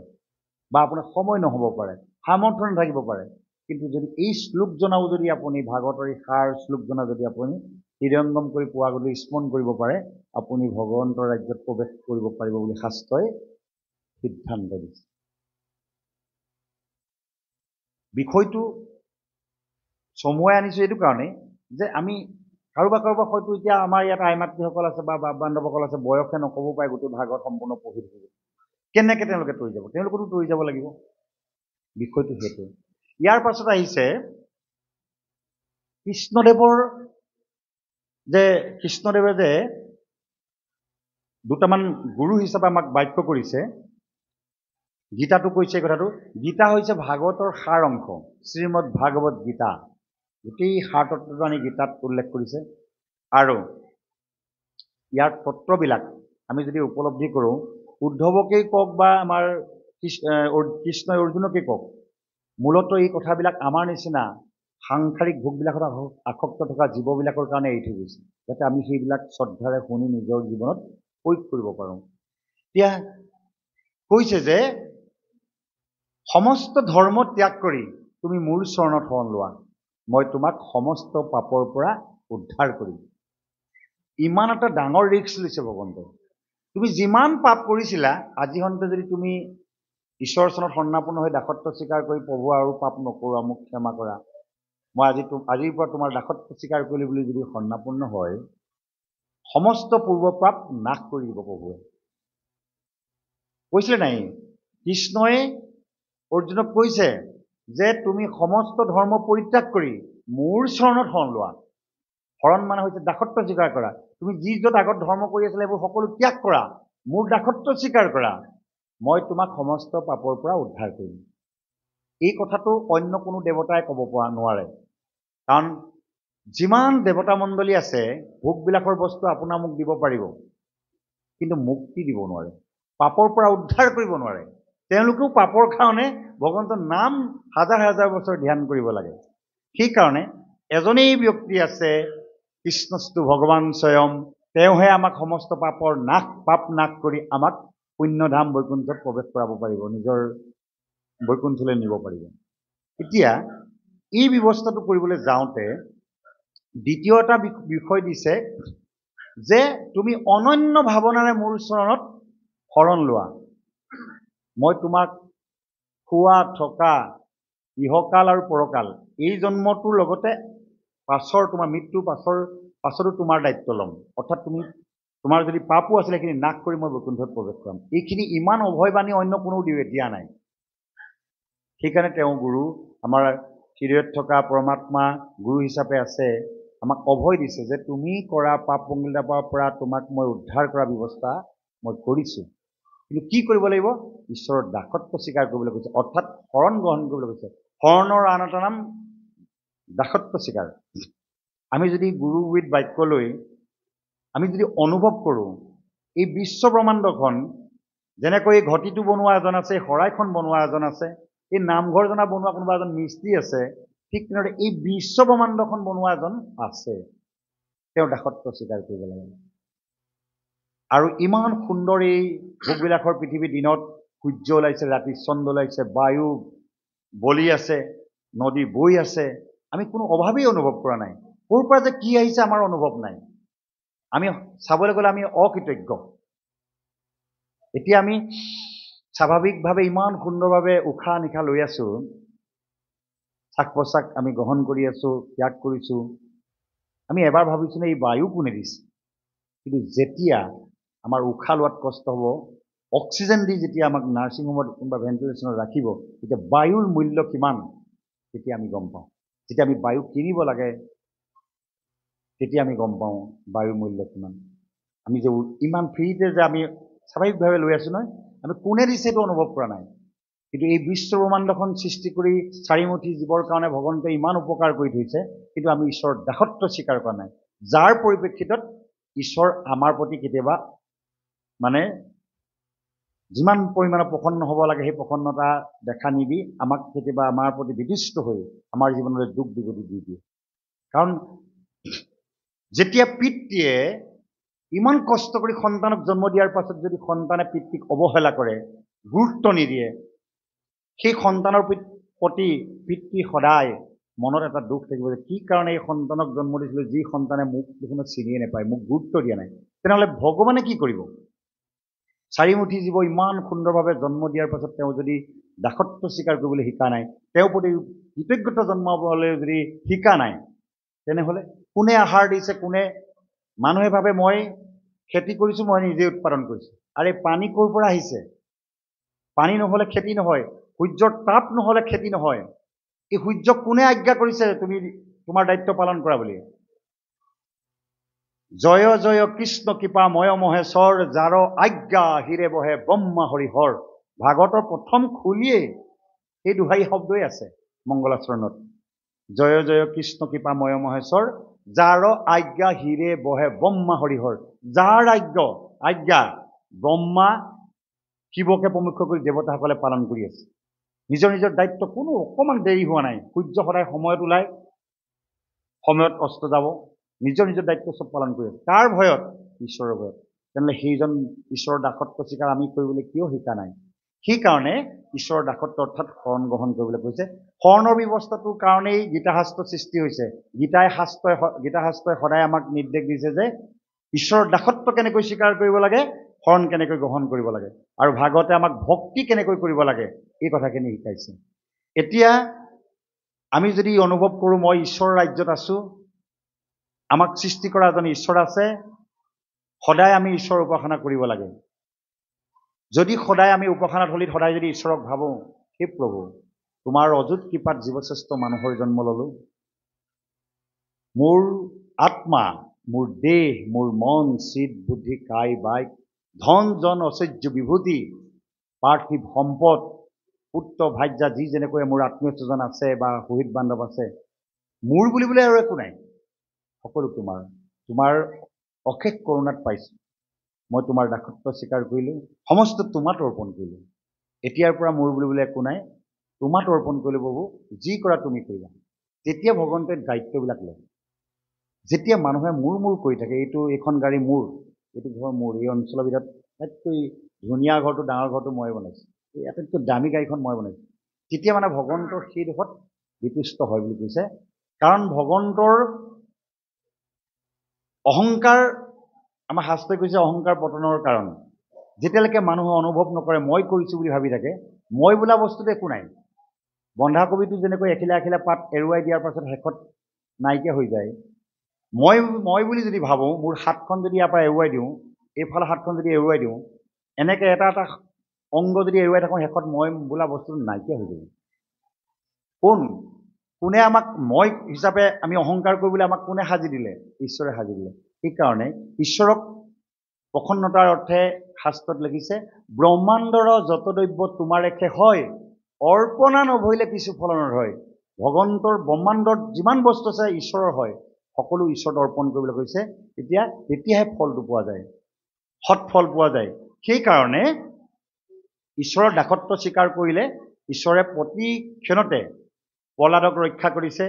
বা আপোনাৰ সময় নহ'ব পাৰে, সামৰ্থ্য নাথাকিব পাৰে। কিন্তু যদি এই শ্লোকজনাও যদি আপুনি ভাগৱতৰ এই সাৰ শ্লোকজনা যদি আপুনি হৃদয়ংগম কৰি পোৱা গতি স্মৰণ কৰিব পাৰে, আপুনি ভগৱন্তৰ ৰাজ্যত প্ৰৱেশ কৰিব পাৰিব বুলি শাস্ত্ৰই সিদ্ধান্ত দিছে। বিষয়টো চমুৱাই আনিছোঁ এইটো কাৰণেই যে আমি কাৰোবাক হয়তো এতিয়া আমাৰ ইয়াত আই মাতৃসকল আছে বা বান্ধৱসকল আছে, বয়সে নক'ব পাৰে গোটেই ভাগৱত সম্পূৰ্ণ পঢ়ি থাকিব। কেনেকৈ তেওঁলোকে তৰি যাব? তেওঁলোকতো তৰি যাব লাগিব। বিষয়টো সেইটো। ইয়াৰ পাছত আহিছে কৃষ্ণদেৱে যে দুটামান গুৰু হিচাপে আমাক বাক্য কৰিছে। গীতাটো কৈছে এই কথাটো। গীতা হৈছে ভাগৱতৰ সাৰ অংশ, শ্ৰীমদ ভাগৱত গীতা। গোটেই সাৰ তত্ত্বটো আনি গীতাত উল্লেখ কৰিছে। আৰু ইয়াৰ তত্ত্ববিলাক আমি যদি উপলব্ধি কৰোঁ, উদ্ধৱকেই কওক বা আমাৰ কৃষ্ণই অৰ্জুনকেই কওক, মূলতঃ এই কথাবিলাক আমাৰ নিচিনা সাংসাৰিক ভোগবিলাকত আসক্ত থকা জীৱবিলাকৰ কাৰণে এৰি থৈ গৈছে, যাতে আমি সেইবিলাক শ্ৰদ্ধাৰে শুনি নিজৰ জীৱনত প্ৰয়োগ কৰিব পাৰোঁ। এতিয়া কৈছে যে সমস্ত ধৰ্ম ত্যাগ কৰি তুমি মোৰ চৰণত শৰণ লোৱা, মই তোমাক সমস্ত পাপৰ পৰা উদ্ধাৰ কৰিম। ইমান এটা ডাঙৰ ৰিস্ক লৈছে ভগৱন্তই। তুমি যিমান পাপ কৰিছিলা, আজি সন্তে যদি তুমি ঈশ্বৰৰ চৰণত শৰণাপন্ন হৈ দাসত্ব স্বীকাৰ কৰি প্ৰভু আৰু পাপ নকৰোঁ, মোক ক্ষমা কৰা, মই আজিৰ পৰা তোমাৰ দাসত্ব স্বীকাৰ কৰিলোঁ বুলি যদি শৰণাপন্ন হয়, সমস্ত পূৰ্ব পাপ নাশ কৰি দিব প্ৰভুৱে। কৈছিলে নাই কৃষ্ণই অৰ্জুনক কৈছে যে তুমি সমস্ত ধৰ্ম পৰিত্যাগ কৰি মোৰ চৰণত শৰণ লোৱা। শৰণ মানে হৈছে দাসত্ব স্বীকাৰ কৰা। তুমি যি য'ত আগত ধৰ্ম কৰি আছিলা এইবোৰ সকলো ত্যাগ কৰা, মোৰ দাসত্ব স্বীকাৰ কৰা, মই তোমাক সমস্ত পাপৰ পৰা উদ্ধাৰ কৰিম। এই কথাটো অন্য কোনো দেৱতাই ক'ব পৰা নোৱাৰে। কাৰণ যিমান দেৱতা মণ্ডলী আছে, ভোগবিলাকৰ বস্তু আপোনাৰ মোক দিব পাৰিব, কিন্তু মুক্তি দিব নোৱাৰে, পাপৰ পৰা উদ্ধাৰ কৰিব নোৱাৰে। তেওঁলোকেও পাপৰ কাৰণে ভগৱন্তৰ নাম হাজাৰ হাজাৰ বছৰ ধ্যান কৰিব লাগে। সেইকাৰণে এজনেই ব্যক্তি আছে, কৃষ্ণস্তু ভগৱান স্বয়ং, তেওঁহে আমাক সমস্ত পাপ নাশ কৰি আমাক পুণ্যধাম বৈকুণ্ঠত প্ৰৱেশ কৰাব পাৰিব, নিজৰ বৈকুণ্ঠলৈ নিব পাৰিব। এতিয়া এই ব্যৱস্থাটো কৰিবলৈ যাওঁতে দ্বিতীয় এটা বিষয় দিছে যে তুমি অনন্য ভাৱনাৰে মোৰ চৰণত শৰণ লোৱা, মই তোমাক খোৱা থকা ইহকাল আৰু পৰকাল এই জন্মটোৰ লগতে পাছৰ তোমাৰ মৃত্যুৰ পাছতো তোমাৰ দায়িত্ব ল'ম। অৰ্থাৎ তোমাৰ যদি পাপো আছিলে সেইখিনি নাশ কৰি মই বৈকুণ্ঠত প্ৰৱেশ কৰাম। এইখিনি ইমান অভয়বাণী অন্য কোনো দিয়া নাই। সেইকাৰণে তেওঁ গুৰু, আমাৰ হৃদয়ত থকা পৰমাত্মা গুৰু হিচাপে আছে, আমাক অভয় দিছে যে তুমি কৰা পাপ পংগিলতাৰ পৰা তোমাক মই উদ্ধাৰ কৰা ব্যৱস্থা মই কৰিছোঁ। কিন্তু কি কৰিব লাগিব? ঈশ্বৰৰ দাসত্ব স্বীকাৰ কৰিবলৈ কৈছে, অৰ্থাৎ শৰণ গ্ৰহণ কৰিবলৈ কৈছে। শৰণৰ আন এটা নাম দাসত্ব স্বীকাৰ। আমি যদি গুৰুবিদ বাক্য লৈ আমি যদি অনুভৱ কৰোঁ, এই বিশ্ব ব্ৰহ্মাণ্ডখন যেনেকৈ এই ঘটিটো বনোৱা এজন আছে, শৰাইখন বনোৱা এজন আছে, এই নামঘৰ জনা বনোৱা কোনোবা এজন মিস্ত্ৰী আছে, ঠিক তেনেদৰে এই বিশ্ব ব্ৰহ্মাণ্ডখন বনোৱা এজন আছে, তেওঁ দাসত্ব স্বীকাৰ কৰিব লাগে। আৰু ইমান সুন্দৰ এই ভোগবিলাকৰ পৃথিৱীৰ দিনত সূৰ্য ওলাইছে, ৰাতি চন্দ্ৰ ওলাইছে, বায়ু বলি আছে, নদী বৈ আছে, আমি কোনো অভাৱেই অনুভৱ কৰা নাই। ক'ৰ পৰা যে কি আহিছে আমাৰ অনুভৱ নাই। আমি চাবলৈ গ'লে আমি অকৃতজ্ঞ। এতিয়া আমি স্বাভাৱিকভাৱে ইমান সুন্দৰভাৱে উশাহ নিশাহ লৈ আছোঁ, শ্বাস প্ৰশ্বাস আমি গ্ৰহণ কৰি আছোঁ, ত্যাগ কৰিছোঁ। আমি এবাৰ ভাবিছোঁ এই বায়ু কোনে দিছে? কিন্তু যেতিয়া আমাৰ উশাহ লোৱাত কষ্ট হ'ব, অক্সিজেন দি যেতিয়া আমাক নাৰ্ছিং হোমত কোনোবা ভেণ্টিলেশ্যনত ৰাখিব, তেতিয়া বায়ুৰ মূল্য কিমান তেতিয়া আমি গম পাওঁ। যেতিয়া আমি বায়ু কিনিব লাগে, তেতিয়া আমি গম পাওঁ বায়ুৰ মূল্য কিমান। আমি যে ইমান ফ্ৰীতে যে আমি স্বাভাৱিকভাৱে লৈ আছোঁ নহয়, আমি কোনে দিছে এইটো অনুভৱ কৰা নাই। কিন্তু এই বিশ্ব ব্ৰহ্মাণ্ডখন সৃষ্টি কৰি চাৰিমুঠি জীৱৰ কাৰণে ভগৱন্তই ইমান উপকাৰ কৰি থৈছে, কিন্তু আমি ঈশ্বৰৰ দাসত্ব স্বীকাৰ কৰা নাই। যাৰ পৰিপ্ৰেক্ষিতত ঈশ্বৰ আমাৰ প্ৰতি কেতিয়াবা মানে যিমান পৰিমাণৰ প্ৰসন্ন হ'ব লাগে সেই প্ৰসন্নতা দেখা নিদি আমাক কেতিয়াবা আমাৰ প্ৰতি বিতৃষ্ট হৈ আমাৰ জীৱনলৈ দুখ দুৰ্গতি দি দিয়ে। কাৰণ যেতিয়া পিতৃয়ে ইমান কষ্ট কৰি সন্তানক জন্ম দিয়াৰ পাছত যদি সন্তানে পিতৃক অৱহেলা কৰে, গুৰুত্ব নিদিয়ে, সেই সন্তানৰ প্ৰতি পিতৃ সদায় মনত এটা দুখ থাকিব যে কি কাৰণে এই সন্তানক জন্ম দিছিলোঁ, যি সন্তানে মোক দেখোন চিনিয়ে নাপায়, মোক গুৰুত্ব দিয়া নাই। তেনেহ'লে ভগৱানে কি কৰিব? চাৰিমুঠি জীৱ ইমান সুন্দৰভাৱে জন্ম দিয়াৰ পাছত তেওঁ যদি দাসত্ব স্বীকাৰ কৰিবলৈ শিকা নাই, তেওঁৰ প্ৰতি কৃতজ্ঞতা জন্মাবলৈ যদি শিকা নাই, তেনেহ'লে কোনে আহাৰ দিছে, কোনে মানুহে ভাবে মই খেতি কৰিছোঁ, মই নিজে উৎপাদন কৰিছোঁ। আৰে পানী ক'ৰ পৰা আহিছে? পানী নহ'লে খেতি নহয়, সূৰ্যৰ তাপ নহ'লে খেতি নহয়। এই সূৰ্যক কোনে আজ্ঞা কৰিছে তুমি তোমাৰ দায়িত্ব পালন কৰা বুলি? জয় জয় কৃষ্ণ কৃপা ময় মহেশ্বৰ, যাৰ আজ্ঞা হিৰে বহে ব্ৰহ্মা হৰিহৰ। ভাগৱতৰ প্ৰথম খুলিয়েই এই দুহাৰী শব্দই আছে মংগলাচৰণত। জয় জয় কৃষ্ণ কৃপা ময় মহেশ্বৰ, যাৰ আজ্ঞা হিৰে বহে ব্ৰহ্মা হৰিহৰ। যাৰ আজ্ঞা ব্ৰহ্মা শিৱকে প্ৰমুখ কৰি দেৱতাসকলে পালন কৰি আছে। নিজৰ নিজৰ দায়িত্ব কোনো অকণমান দেৰি হোৱা নাই। সূৰ্য সদায় সময়ত ওলায়, সময়ত অস্ত যাব, নিজৰ নিজৰ দায়িত্ব চব পালন কৰি আছে। কাৰ ভয়ত? ঈশ্বৰৰ ভয়ত। তেনেহ'লে সেইজন ঈশ্বৰৰ দাসত্ব স্বীকাৰ আমি কৰিবলৈ কিয় শিকা নাই? সেইকাৰণে ঈশ্বৰৰ দাসত্ব অৰ্থাৎ শৰণ গ্ৰহণ কৰিবলৈ কৈছে। শৰণৰ ব্যৱস্থাটোৰ কাৰণেই গীতাশাস্ত্ৰ সৃষ্টি হৈছে। গীতাশাস্ত্ৰই সদায় আমাক নিৰ্দেশ দিছে যে ঈশ্বৰৰ দাসত্ব কেনেকৈ স্বীকাৰ কৰিব লাগে, শৰণ কেনেকৈ গ্ৰহণ কৰিব লাগে, আৰু ভাগৱতে আমাক ভক্তি কেনেকৈ কৰিব লাগে এই কথাখিনি শিকাইছে। এতিয়া আমি যদি অনুভৱ কৰোঁ মই ঈশ্বৰৰ ৰাজ্যত আছোঁ, আমাক সৃষ্টি কৰা এজন ঈশ্বৰ আছে, সদায় আমি ঈশ্বৰৰ উপাসনা কৰিব লাগে। যদি সদায় আমি উপাসনাথলীত সদায় যদি ঈশ্বৰক ভাবোঁ, হে প্ৰভু তোমাৰ অযুত কৃপাত জীৱশ্ৰেষ্ঠ মানুহৰ জন্ম ল'লোঁ, মোৰ আত্মা, মোৰ দেহ, মোৰ মন, চিত, বুদ্ধি, কায়, বাক্য, ধন জন ঐশ্বৰ্য বিভূতি, পাৰ্থিৱ সম্পদ, পুত্ৰ ভাৰ্যা যি যেনেকৈ মোৰ আত্মীয় স্বজন আছে বা শহীদ বান্ধৱ আছে, মোৰ বুলিবলৈ আৰু একো নাই, সকলো তোমাৰ অশেষ কৰোণাত পাইছোঁ। মই তোমাৰ দাসত্ব স্বীকাৰ কৰিলোঁ, সমস্ত তোমাত অৰ্পণ কৰিলোঁ। এতিয়াৰ পৰা মোৰ বুলিবলৈ একো নাই, তোমাত অৰ্পণ কৰিলোঁ প্ৰভু, যি কৰা তুমি কৰিবা। তেতিয়া ভগৱন্তই দায়িত্ববিলাক লয়। যেতিয়া মানুহে মোৰ কৰি থাকে, এইখন গাড়ী মোৰ, এইটো ঘৰ মোৰ, এই অঞ্চলৰ ভিতৰত আটাইতকৈ ধুনীয়া ঘৰটো, ডাঙৰ ঘৰটো মই বনাইছোঁ, এই আটাইতকৈ দামী গাড়ীখন মই বনাইছোঁ, তেতিয়া মানে ভগৱন্তৰ সেই দুখত বিতুষ্ট হয় বুলি কৈছে। কাৰণ ভগৱন্তৰ অহংকাৰ, আমাৰ শাস্ত্ৰই কৈছে অহংকাৰ পতনৰ কাৰণ। যেতিয়ালৈকে মানুহে অনুভৱ নকৰে মই কৰিছোঁ বুলি ভাবি থাকে, মই বোলা বস্তুটো একো নাই। বন্ধাকবিটো যেনেকৈ এখিলা এখিলা পাত এৰুৱাই দিয়াৰ পাছত শেষত নাইকিয়া হৈ যায়, মই বুলি যদি ভাবোঁ, মোৰ হাতখন যদি ইয়াৰ পৰা এৰুৱাই দিওঁ, এইফালে হাতখন যদি এৰুৱাই দিওঁ, এনেকৈ এটা এটা অংগ যদি এৰুৱাই থাকোঁ, শেষত মই বোলা বস্তুটো নাইকিয়া হৈ যাব। কোনে আমাক মই হিচাপে আমি অহংকাৰ কৰিবলৈ আমাক কোনে সাজি দিলে? ঈশ্বৰে সাজি দিলে। সেইকাৰণে ঈশ্বৰক প্ৰসন্নতাৰ অৰ্থে শাস্ত্ৰত লিখিছে, ব্ৰহ্মাণ্ডৰ যত দ্ৰব্য তোমাৰ একে হয়, অৰ্পণা নভৰিলে কিছু ফলনৰ হয়। ভগৱন্তৰ ব্ৰহ্মাণ্ডত যিমান বস্তু আছে ঈশ্বৰৰ হয়, সকলো ঈশ্বৰত অৰ্পণ কৰিবলৈ কৈছে। তেতিয়াহে ফলটো পোৱা যায়, সৎ ফল পোৱা যায়। সেইকাৰণে ঈশ্বৰৰ দাসত্ব স্বীকাৰ কৰিলে ঈশ্বৰে প্ৰতি ক্ষণতে প্ৰহ্লাদক ৰক্ষা কৰিছে।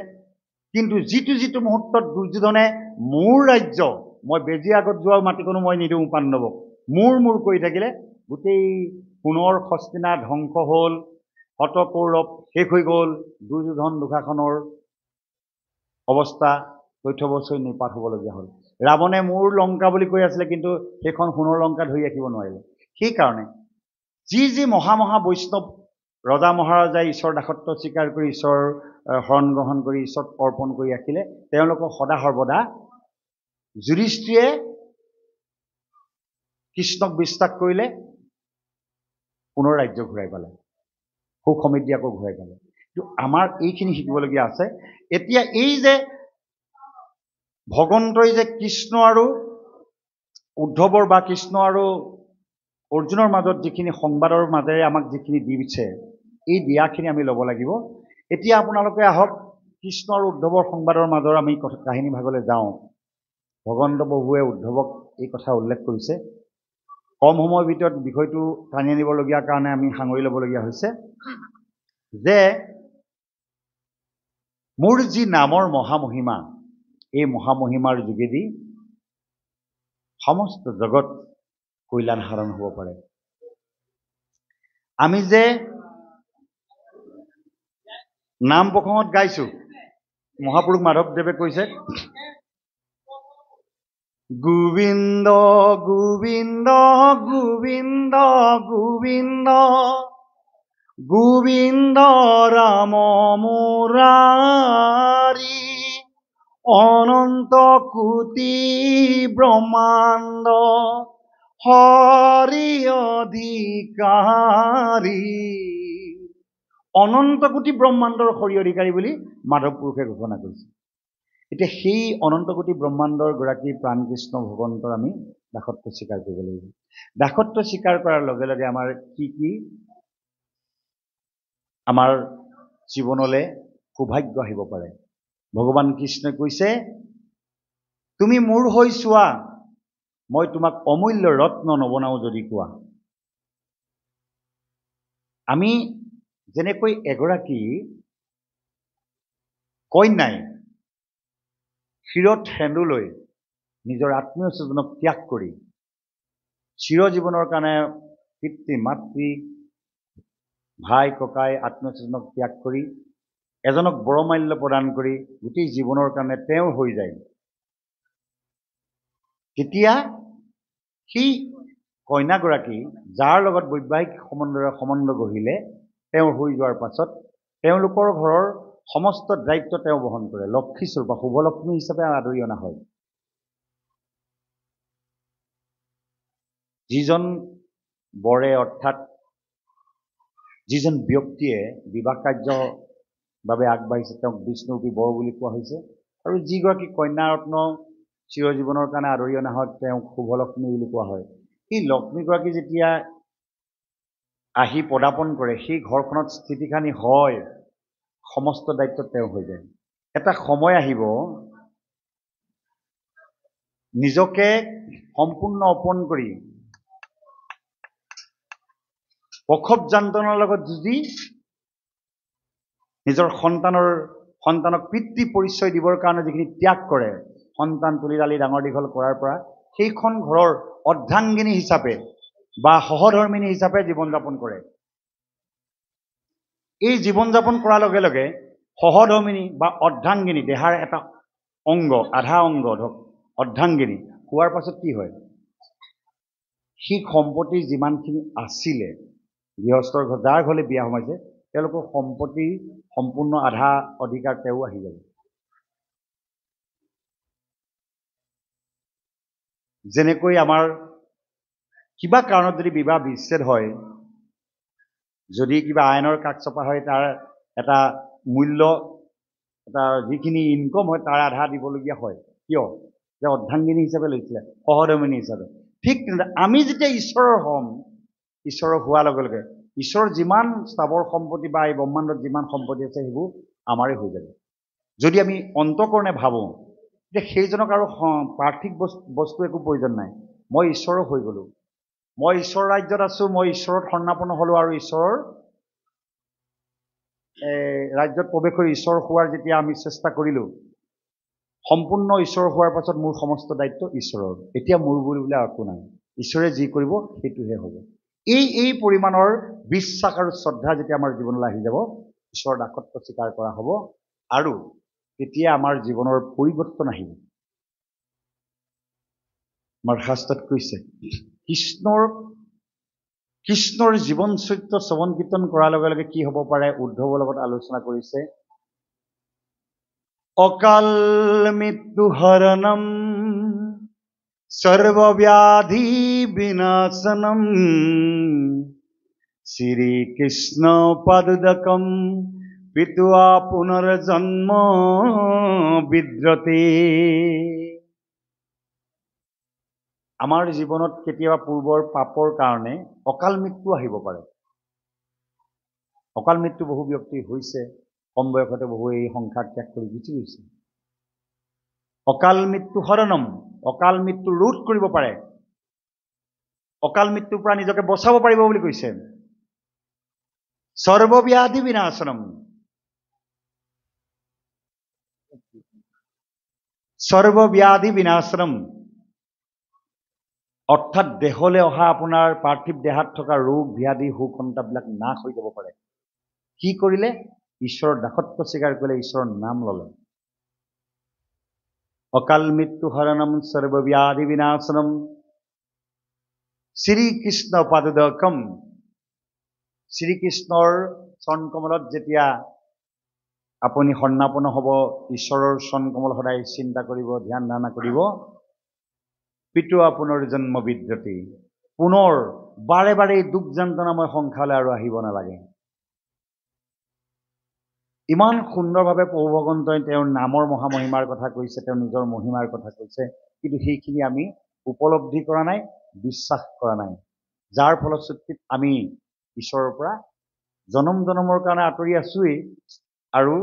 কিন্তু যিটো মুহূৰ্তত দুৰ্যোধনে মোৰ ৰাজ্য, মই বেজীৰ আগত যোৱা মাটিকণো মই নিদিওঁ পাণ্ডৱক, মোৰ কৰি থাকিলে, গোটেই সোণৰ হস্তিনা ধ্বংস হ'ল, শতকৌৰৱ শেষ হৈ গ'ল, দুৰ্যোধন দুঃশাসনৰ অৱস্থা তথ্যবচৈ নিপাত হ'বলগীয়া হ'ল। ৰাৱণে মোৰ লংকা বুলি কৈ আছিলে, কিন্তু সেইখন সোণৰ লংকা ধৰি ৰাখিব নোৱাৰিলে। সেইকাৰণে যি মহা বৈষ্ণৱ ৰজা মহাৰজাই ঈশ্বৰৰ দাসত্ব স্বীকাৰ কৰি ঈশ্বৰৰ শৰণ গ্ৰহণ কৰি ঈশ্বৰত অৰ্পণ কৰি ৰাখিলে, তেওঁলোকক সদা সৰ্বদা যুধিষ্ঠিৰে কৃষ্ণক বিশ্বাস কৰিলে, পুনৰ ৰাজ্য ঘূৰাই পালে, সুখ সমৃদ্ধি আকৌ ঘূৰাই পালে। কিন্তু আমাৰ এইখিনি শিকিবলগীয়া আছে। এতিয়া এই যে ভগৱন্তই যে কৃষ্ণ আৰু উদ্ধৱৰ বা কৃষ্ণ আৰু অৰ্জুনৰ মাজত যিখিনি সংবাদৰ মাজেৰে আমাক যিখিনি দিছে, এই দিয়াখিনি আমি ল'ব লাগিব। এতিয়া আপোনালোকে আহক কৃষ্ণ আৰু উদ্ধৱৰ সংবাদৰ মাজৰ আমি কাহিনী ভাগলৈ যাওঁ। ভগৱন্ত প্ৰভুৱে উদ্ধৱক এই কথা উল্লেখ কৰিছে। কম সময়ৰ ভিতৰত বিষয়টো টানি আনিবলগীয়া কাৰণে আমি সাঙুৰি ল'বলগীয়া হৈছে যে মোৰ যি নামৰ মহামহিমা, এই মহামহিমাৰ যোগেদি সমস্ত জগত কল্যাণ সাধন হ'ব পাৰে। আমি যে নাম প্ৰসংগত গাইছোঁ, মহাপুৰুষ মাধৱদেৱে কৈছে, গোবিন্দ গোবিন্দ গোবিন্দ গোবিন্দ গোবিন্দ ৰাম মুৰাৰী, অনন্ত কোটি ব্ৰহ্মাণ্ড হৰি অধিকাৰী। অনন্ত কোটি ব্ৰহ্মাণ্ডৰ হৰি অধিকাৰী বুলি মাধৱ পুৰুষে ঘোষণা কৰিছে। এতিয়া সেই অনন্ত কোটি ব্ৰহ্মাণ্ডৰ গৰাকী প্ৰাণকৃষ্ণ ভগৱন্তৰ আমি দাসত্ব স্বীকাৰ কৰিব লাগিব। দাসত্ব স্বীকাৰ কৰাৰ লগে লগে আমাৰ কি আমাৰ জীৱনলৈ সৌভাগ্য আহিব পাৰে। ভগৱান কৃষ্ণই কৈছে, তুমি মোৰ হৈ চোৱা, মই তোমাক অমূল্য ৰত্ন নবনাও যদি কোৱা। আমি যেনেকৈ এগৰাকী কন্যাই শিৰত সেন্দুৰ লৈ নিজৰ আত্মীয় স্বজনক ত্যাগ কৰি চিৰজীৱনৰ কাৰণে পিতৃ মাতৃ ভাই ককাই আত্মীয়স্বজনক ত্যাগ কৰি এজনক বৰমাল্য প্ৰদান কৰি গোটেই জীৱনৰ কাৰণে তেওঁ হৈ যায়। তেতিয়া সেই কন্যাগৰাকী যাৰ লগত বৈবাহিক সম্বন্ধ গঢ়িলে তেওঁ হৈ যোৱাৰ পাছত তেওঁলোকৰ ঘৰৰ সমস্ত দায়িত্ব তেওঁ বহন কৰে। লক্ষ্মীস্বৰূপ বা শুভলক্ষ্মী হিচাপে আদৰি অনা হয়। যিজন বৰে অৰ্থাৎ যিজন ব্যক্তিয়ে বিবাহ কাৰ্যৰ বাবে আগবাঢ়িছে তেওঁক বিষ্ণুৰূপী বৰ বুলি কোৱা হৈছে। আৰু যিগৰাকী কন্যাৰত্ন চিৰজীৱনৰ কাৰণে আদৰি অনা হয় তেওঁক শুভলক্ষ্মী বুলি কোৱা হয়। এই লক্ষ্মীগৰাকী যেতিয়া আহি পদাপন কৰে সেই ঘৰখনত স্থিতিশালী হয়, সমস্ত দায়িত্ব তেওঁ হৈ যায়। এটা সময় আহিব নিজকে সম্পূৰ্ণ অৰ্পণ কৰি প্ৰসৱ যন্ত্ৰণাৰ লগত যুঁজি নিজৰ সন্তানক পিতৃ পৰিচয় দিবৰ কাৰণে যিখিনি ত্যাগ কৰে, সন্তান তুলি তালি ডাঙৰ দীঘল কৰাৰ পৰা সেইখন ঘৰৰ অৰ্ধাংগিনী হিচাপে বা সহধৰ্মিনী হিচাপে জীৱন যাপন কৰে। এই জীৱন যাপন কৰাৰ লগে লগে সহধৰ্মিনী বা অৰ্ধাংগিনী দেহাৰ এটা অংগ, আধা অংগ ধৰক অৰ্ধাংগিনী হোৱাৰ পাছত কি হয়, সেই সম্পত্তি যিমানখিনি আছিলে গৃহস্থৰ ঘৰ যাৰ ঘৰলৈ বিয়া সোমাইছে তেওঁলোকৰ সম্পত্তিৰ সম্পূৰ্ণ আধা অধিকাৰ তেওঁ আহি যাব। যেনেকৈ আমাৰ কিবা কাৰণত যদি বিবাহ বিচ্ছেদ হয়, যদি কিবা আইনৰ কাষ চপা হয় তাৰ এটা মূল্য, এটা যিখিনি ইনকম হয় তাৰ আধা দিবলগীয়া হয়। কিয়? যে অৰ্ধাংগিনী হিচাপে লৈছিলে, সহধৰ্মিনী হিচাপে। ঠিক তেনেদৰে আমি যেতিয়া ঈশ্বৰৰ হ'ম, ঈশ্বৰৰ হোৱাৰ লগে লগে ঈশ্বৰৰ যিমান স্থাৱৰ সম্পত্তি বা এই ব্ৰহ্মাণ্ডত যিমান সম্পত্তি আছে সেইবোৰ আমাৰেই হৈ যাব। যদি আমি অন্তঃকৰণে ভাবোঁ যে সেইজনক আৰু পাৰ্থিৱ বস্তু একো প্ৰয়োজন নাই, মই ঈশ্বৰৰ হৈ গ'লোঁ, মই ঈশ্বৰৰ ৰাজ্যত আছোঁ, মই ঈশ্বৰত শৰণাপন্ন হ'লোঁ আৰু ঈশ্বৰৰ ৰাজ্যত প্ৰৱেশ কৰি ঈশ্বৰ হোৱাৰ যেতিয়া আমি চেষ্টা কৰিলোঁ, সম্পূৰ্ণ ঈশ্বৰ হোৱাৰ পাছত মোৰ সমস্ত দায়িত্ব ঈশ্বৰৰ, এতিয়া মোৰ বুলিবলৈ একো নাই, ঈশ্বৰে যি কৰিব সেইটোহে হ'ব। এই পৰিমাণৰ বিশ্বাস আৰু শ্ৰদ্ধা যেতিয়া আমাৰ জীৱনলৈ আহি যাব, ঈশ্বৰৰ দাসত্ব স্বীকাৰ কৰা হ'ব আৰু তেতিয়া আমাৰ জীৱনৰ পৰিৱৰ্তন আহিব। আমাৰ শাস্ত্ৰত কৈছে কৃষ্ণৰ জীৱন চৰিত্ৰ শ্ৰৱণ কীৰ্তন কৰাৰ লগে লগে কি হ'ব পাৰে, উদ্ধৱৰ লগত আলোচনা কৰিছে। অকাল মৃত্যু হৰণম সৰ্বব্যাধি বিনাশনম শ্ৰীকৃষ্ণ পাদুদকম পিতুয়া পুনৰ্জন্ম বিদ্যতে। আমাৰ জীৱনত কেতিয়াবা পূৰ্বৰ পাপৰ কাৰণে অকাল মৃত্যু আহিব পাৰে। অকাল মৃত্যু বহু ব্যক্তি হৈছে, কম বয়সতে বহু এই সংসাৰ ত্যাগ কৰি গুচি গৈছে। অকাল মৃত্যু হৰণম, অকাল মৃত্যু ৰোধ কৰিব পাৰে, অকাল মৃত্যুৰ পৰা নিজকে বচাব পাৰিব বুলি কৈছে। সৰ্বব্যাধি বিনাশনম, সৰ্বব্যাধি বিনাশনম অৰ্থাৎ দেহলৈ অহা আপোনাৰ পাৰ্থিৱ দেহাত থকা ৰোগ ব্যাধি সুখন্তাবিলাক নাশ হৈ যাব পাৰে। কি কৰিলে? ঈশ্বৰৰ দাসত্ব স্বীকাৰ কৰিলে, ঈশ্বৰৰ নাম ল'লে। অকাল মৃত্যু হৰণম সৰ্বব্যাধি বিনাশনম শ্ৰীকৃষ্ণ পাদুদকম, শ্ৰীকৃষ্ণৰ চৰণ কমলত যেতিয়া আপুনি শৰণাপন্ন হ'ব, ঈশ্বৰৰ চৰণ কমল সদায় চিন্তা কৰিব, ধ্যান ধাৰণা কৰিব, পিতুয়া পুনৰ্জন্ম বিদ্যতে, পুনৰ বাৰে বাৰে দুখ যন্ত্ৰণাময় সংসাৰলৈ আৰু আহিব নালাগে। ইমান সুন্দৰভাৱে প্ৰভু ভগৱন্তই তেওঁৰ নামৰ মহামহিমাৰ কথা কৈছে, তেওঁৰ নিজৰ মহিমাৰ কথা কৈছে, কিন্তু সেইখিনি আমি উপলব্ধি কৰা নাই, বিশ্বাস কৰা নাই, যাৰ ফলশ্ৰুতিত আমি ঈশ্বৰৰ পৰা জনম জনমৰ কাৰণে আঁতৰি আছোৱেই আৰু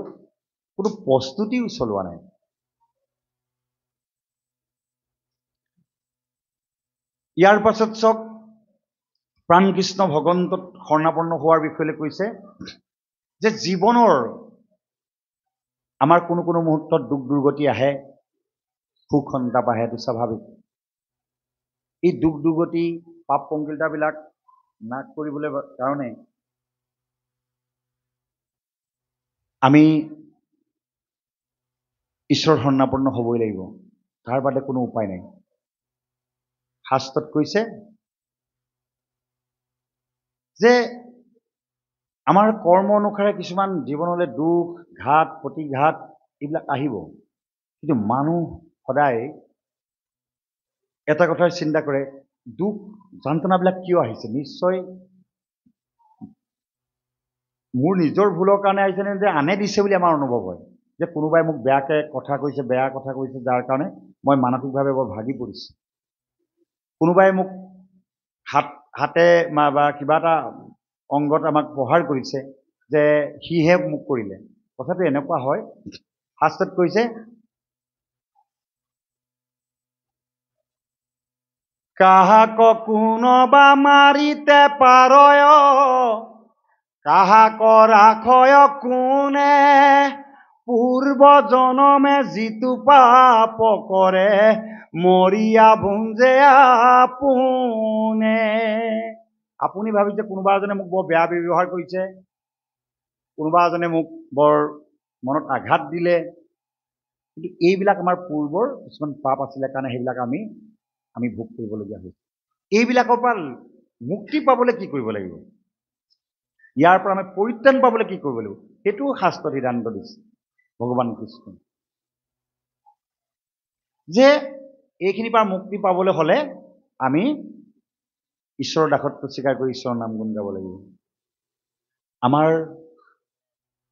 কোনো প্ৰস্তুতিও চলোৱা নাই। ইয়াৰ পাছত চাওক, প্ৰাণকৃষ্ণ ভগৱন্তত শৰণাপন্ন হোৱাৰ বিষয়ে কৈছে যে জীৱনৰ আমাৰ কোনো কোনো মুহূৰ্তত দুখ দুৰ্গতি আহে, সুখ সন্তাপ আহে, এইটো স্বাভাৱিক। এই দুখ দুৰ্গতি পাপ পংকিলতাবিলাক নাশ কৰিবলৈ কাৰণে আমি ঈশ্বৰ শৰণাপন্ন হ'বই লাগিব। তাৰ বাদে কোনো উপায় নাই। শাস্ত্ৰত কৈছে যে আমাৰ কৰ্ম অনুসাৰে কিছুমান জীৱনলৈ দুখ, ঘাত, প্ৰতিঘাত এইবিলাক আহিব। কিন্তু মানুহ সদায় এটা কথাই চিন্তা কৰে, দুখ যন্ত্ৰণাবিলাক কিয় আহিছে? নিশ্চয় মোৰ নিজৰ ভুলৰ কাৰণে আহিছে নে যে আনে দিছে বুলি আমাৰ অনুভৱ হয়। যে কোনোবাই মোক বেয়া কথা কৈছে, যাৰ কাৰণে মই মানসিকভাৱে বৰ ভাগি পৰিছোঁ। কোনোবাই মোক হাতে বা কিবা এটা অংগত আমাক প্ৰহাৰ কৰিছে যে সিহে মোক কৰিলে। কথাটো এনেকুৱা হয়, শাস্ত্ৰত কৈছে কাহাক কোনোবা মাৰিতে পাৰয়, কাহাক ৰাখয় কোনে, পূৰ্ব জনমে যিটো পাপ কৰে, মৰিয়া ভুঞ্জে আপোনে। আপুনি ভাবিছে কোনোবা এজনে মোক বৰ বেয়া ব্যৱহাৰ কৰিছে, কোনোবা এজনে মোক বৰ মনত আঘাত দিলে, কিন্তু এইবিলাক আমাৰ পূৰ্বৰ কিছুমান পাপ আছিলে কাৰণে সেইবিলাক আমি ভোগ কৰিবলগীয়া হৈছে। এইবিলাকৰ পৰা মুক্তি পাবলৈ কি কৰিব লাগিব? ইয়াৰ পৰা আমি পৰিত্ৰাণ পাবলৈ কি কৰিব লাগিব? সেইটোও শাস্ত্ৰত সিদ্ধান্ত দিছে ভগৱান কৃষ্ণ। যে এইখিনিৰ পৰা মুক্তি পাবলৈ হ'লে আমি ঈশ্বৰৰ দাসত্ব স্বীকাৰ কৰি ঈশ্বৰৰ নাম গুণ গাব লাগিব। আমাৰ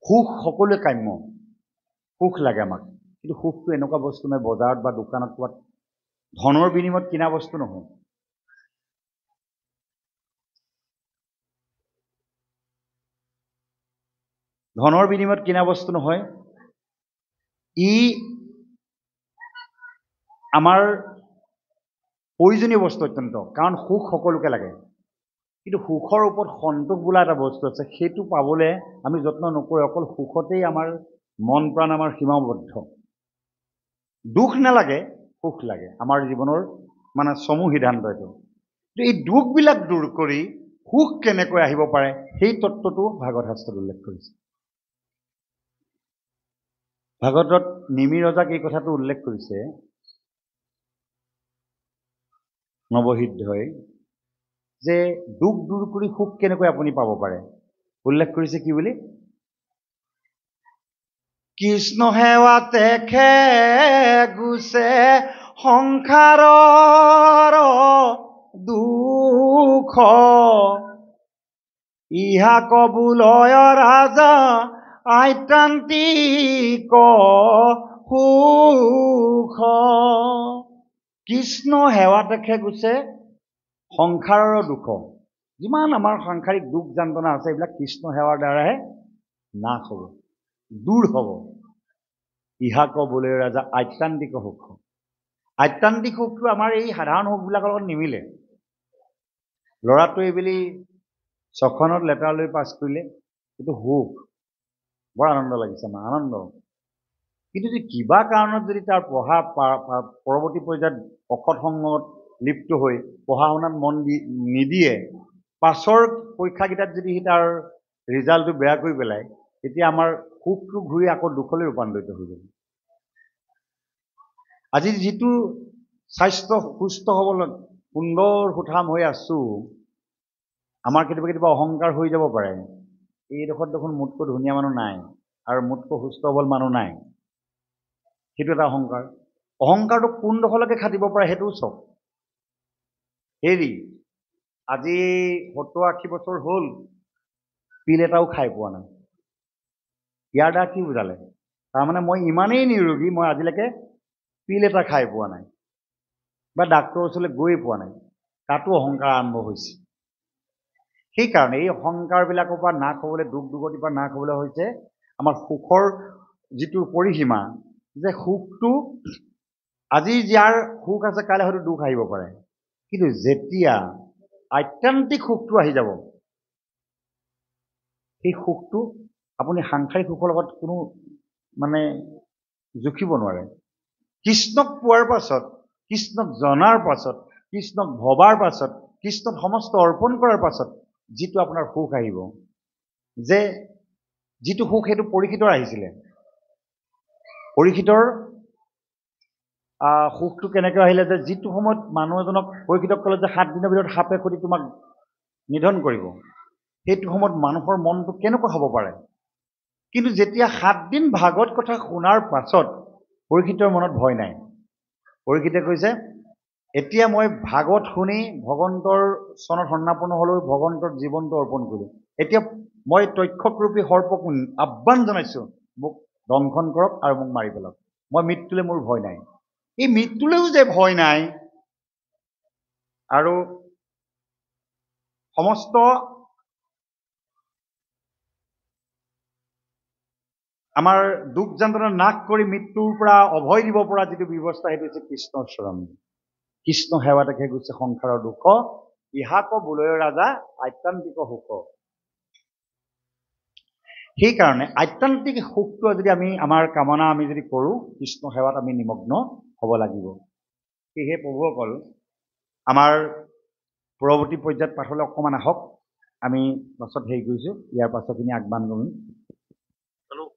সুখ সকলোৱে কাম্য, সুখ লাগে আমাক। কিন্তু সুখটো এনেকুৱা বস্তু নহয় বজাৰত বা দোকানত ক'ৰবাত ধনৰ বিনিময়ত কিনা বস্তু নহয়। ধনৰ বিনিময়ত কিনা বস্তু নহয়। ই আমাৰ প্ৰয়োজনীয় বস্তু অত্যন্ত, কাৰণ সুখ সকলোকে লাগে। কিন্তু সুখৰ ওপৰত সন্তোষ বোলা এটা বস্তু আছে, সেইটো পাবলৈ আমি যত্ন নকৰোঁ। অকল সুখতেই আমাৰ মন প্ৰাণ আমাৰ সীমাবদ্ধ। দুখ নালাগে, সুখ লাগে। আমাৰ জীৱনৰ চমু সিদ্ধান্ত এইটো। এই দুখবিলাক দূৰ কৰি সুখ কেনেকৈ আহিব পাৰে সেই তত্ত্বটো ভাগৱত শাস্ত্ৰত উল্লেখ কৰিছে। ভাগৱতত নিমি ৰজাক এই কথাটো উল্লেখ কৰিছে নৱসিদ্ধই, যে দুখ দূৰ কৰি সুখ কেনেকৈ আপুনি পাব পাৰে। উল্লেখ কৰিছে কি বুলি? কৃষ্ণ সেৱাতে গুছে সংসাৰৰ দুখ, ইহা কবুলয় ৰাজা আত্যন্তিক সুখ। কৃষ্ণ সেৱাতে গুছে সংসাৰৰ দুখ। যিমান আমাৰ সাংসাৰিক দুখ যন্ত্ৰণা আছে এইবিলাক কৃষ্ণ সেৱাৰ দ্বাৰাহে নাশ হ'ব, দূৰ হ'ব। ইহা কবুলয় ৰাজা আত্যন্তিক সুখ। আত্যন্তিক সুখটো আমাৰ এই সাধাৰণ সুখবিলাকৰ লগত নিমিলে। ল'ৰাটোৱে এইবেলি 6খনত লেটাৰ লৈ পাছ কৰিলে, সেইটো সুখ, বৰ আনন্দ লাগিছে আমাৰ, আনন্দ। কিন্তু যদি কিবা কাৰণত যদি তাৰ পঢ়া পৰৱৰ্তী পৰ্যায়ত অসৎ সংগত লিপ্ত হৈ পঢ়া শুনাত মন নিদিয়ে, পাছৰ পৰীক্ষাকেইটাত যদি সি তাৰ ৰিজাল্টটো বেয়া কৰি পেলায়, তেতিয়া আমাৰ সুখটো ঘূৰি আকৌ দুখলৈ ৰূপান্তৰিত হৈ যাব। আজি যিটো স্বাস্থ্য সুস্থ সবল সুন্দৰ সুঠাম হৈ আছোঁ, আমাৰ কেতিয়াবা অহংকাৰ হৈ যাব পাৰে, এইডোখৰত দেখোন মোতকৈ ধুনীয়া মানুহ নাই আৰু মোতকৈ সুস্থ সবল মানুহ নাই, সেইটো এটা অহংকাৰ। অহংকাৰটো কোনডোখৰলৈকে খাটিব পাৰে সেইটোও চাওক। হেৰি আজি 70-80 বছৰ হ'ল, পিল এটাও খাই পোৱা নাই। ইয়াৰ দ্বাৰা কি বুজালে? তাৰমানে মই ইমানেই নিৰোগী, মই আজিলৈকে পিল এটা খাই পোৱা নাই বা ডাক্তৰৰ ওচৰলৈ গৈ পোৱা নাই। তাতো অহংকাৰ আৰম্ভ হৈছে। সেইকাৰণে এই অহংকাৰবিলাকৰ পৰা নাশ হ'বলৈ, দুখ দুৰ্গতিৰ পৰা নাশ হ'বলৈ হৈছে আমাৰ সুখৰ যিটো পৰিসীমা, যে সুখটো আজি যাৰ সুখ আছে কাইলৈ হয়তো দুখ আহিব পাৰে, কিন্তু যেতিয়া আত্যন্তিক সুখটো আহি যাব, সেই সুখটো আপুনি সাংসাৰিক সুখৰ লগত কোনো জুখিব নোৱাৰে। কৃষ্ণক পোৱাৰ পাছত, কৃষ্ণক জনাৰ পাছত, কৃষ্ণক ভবাৰ পাছত, কৃষ্ণত সমস্ত অৰ্পণ কৰাৰ পাছত যিটো আপোনাৰ সুখ আহিব, যে যিটো সুখ সেইটো পৰীক্ষিতৰ আহিছিলে। পৰীক্ষিতৰ সুখটো কেনেকৈ আহিলে, যে যিটো সময়ত মানুহ এজনক পৰীক্ষিতক ক'লে যে 7 দিনৰ ভিতৰত সাপে খুটি তোমাক নিধন কৰিব, সেইটো সময়ত মানুহৰ মনটো কেনেকুৱা হ'ব পাৰে। কিন্তু যেতিয়া 7 দিন ভাগৱত কথা শুনাৰ পাছত পৰীক্ষিতৰ মনত ভয় নাই। পৰীক্ষিতে কৈছে, এতিয়া মই ভাগৱত শুনি ভগৱন্তৰ চনত সন্নাপন্ন হ'লেও ভগৱন্তৰ জীৱনটো অৰ্পণ কৰিলোঁ। এতিয়া মই তক্ষকৰূপী সৰ্পক আহ্বান জনাইছোঁ, মোক দংশন কৰক আৰু মোক মাৰি পেলাওক। মই মৃত্যুলৈ মোৰ ভয় নাই। এই মৃত্যুলৈও যে ভয় নাই, আৰু সমস্ত আমাৰ দুখ যন্ত্ৰণা নাশ কৰি মৃত্যুৰ পৰা অভয় দিব পৰা যিটো ব্যৱস্থা, সেইটো হৈছে কৃষ্ণৰ চৰণ। কৃষ্ণ সেৱাতেহে গৈছে সংসাৰৰ দুখ, ইহাক বুলয় ৰাজা আত্যন্তিক সুখ। সেইকাৰণে আত্যন্তিক সুখটো যদি আমাৰ কামনা আমি যদি কৰোঁ, কৃষ্ণ সেৱাত আমি নিমগ্ন হ'ব লাগিব। সেয়েহে প্ৰভুসকল, আমাৰ পৰৱৰ্তী পৰ্যায়ত পাঠলৈ অকণমান আহক। আমি পাছত কৰিছোঁ, ইয়াৰ পাছৰখিনি আগবান কৰিম।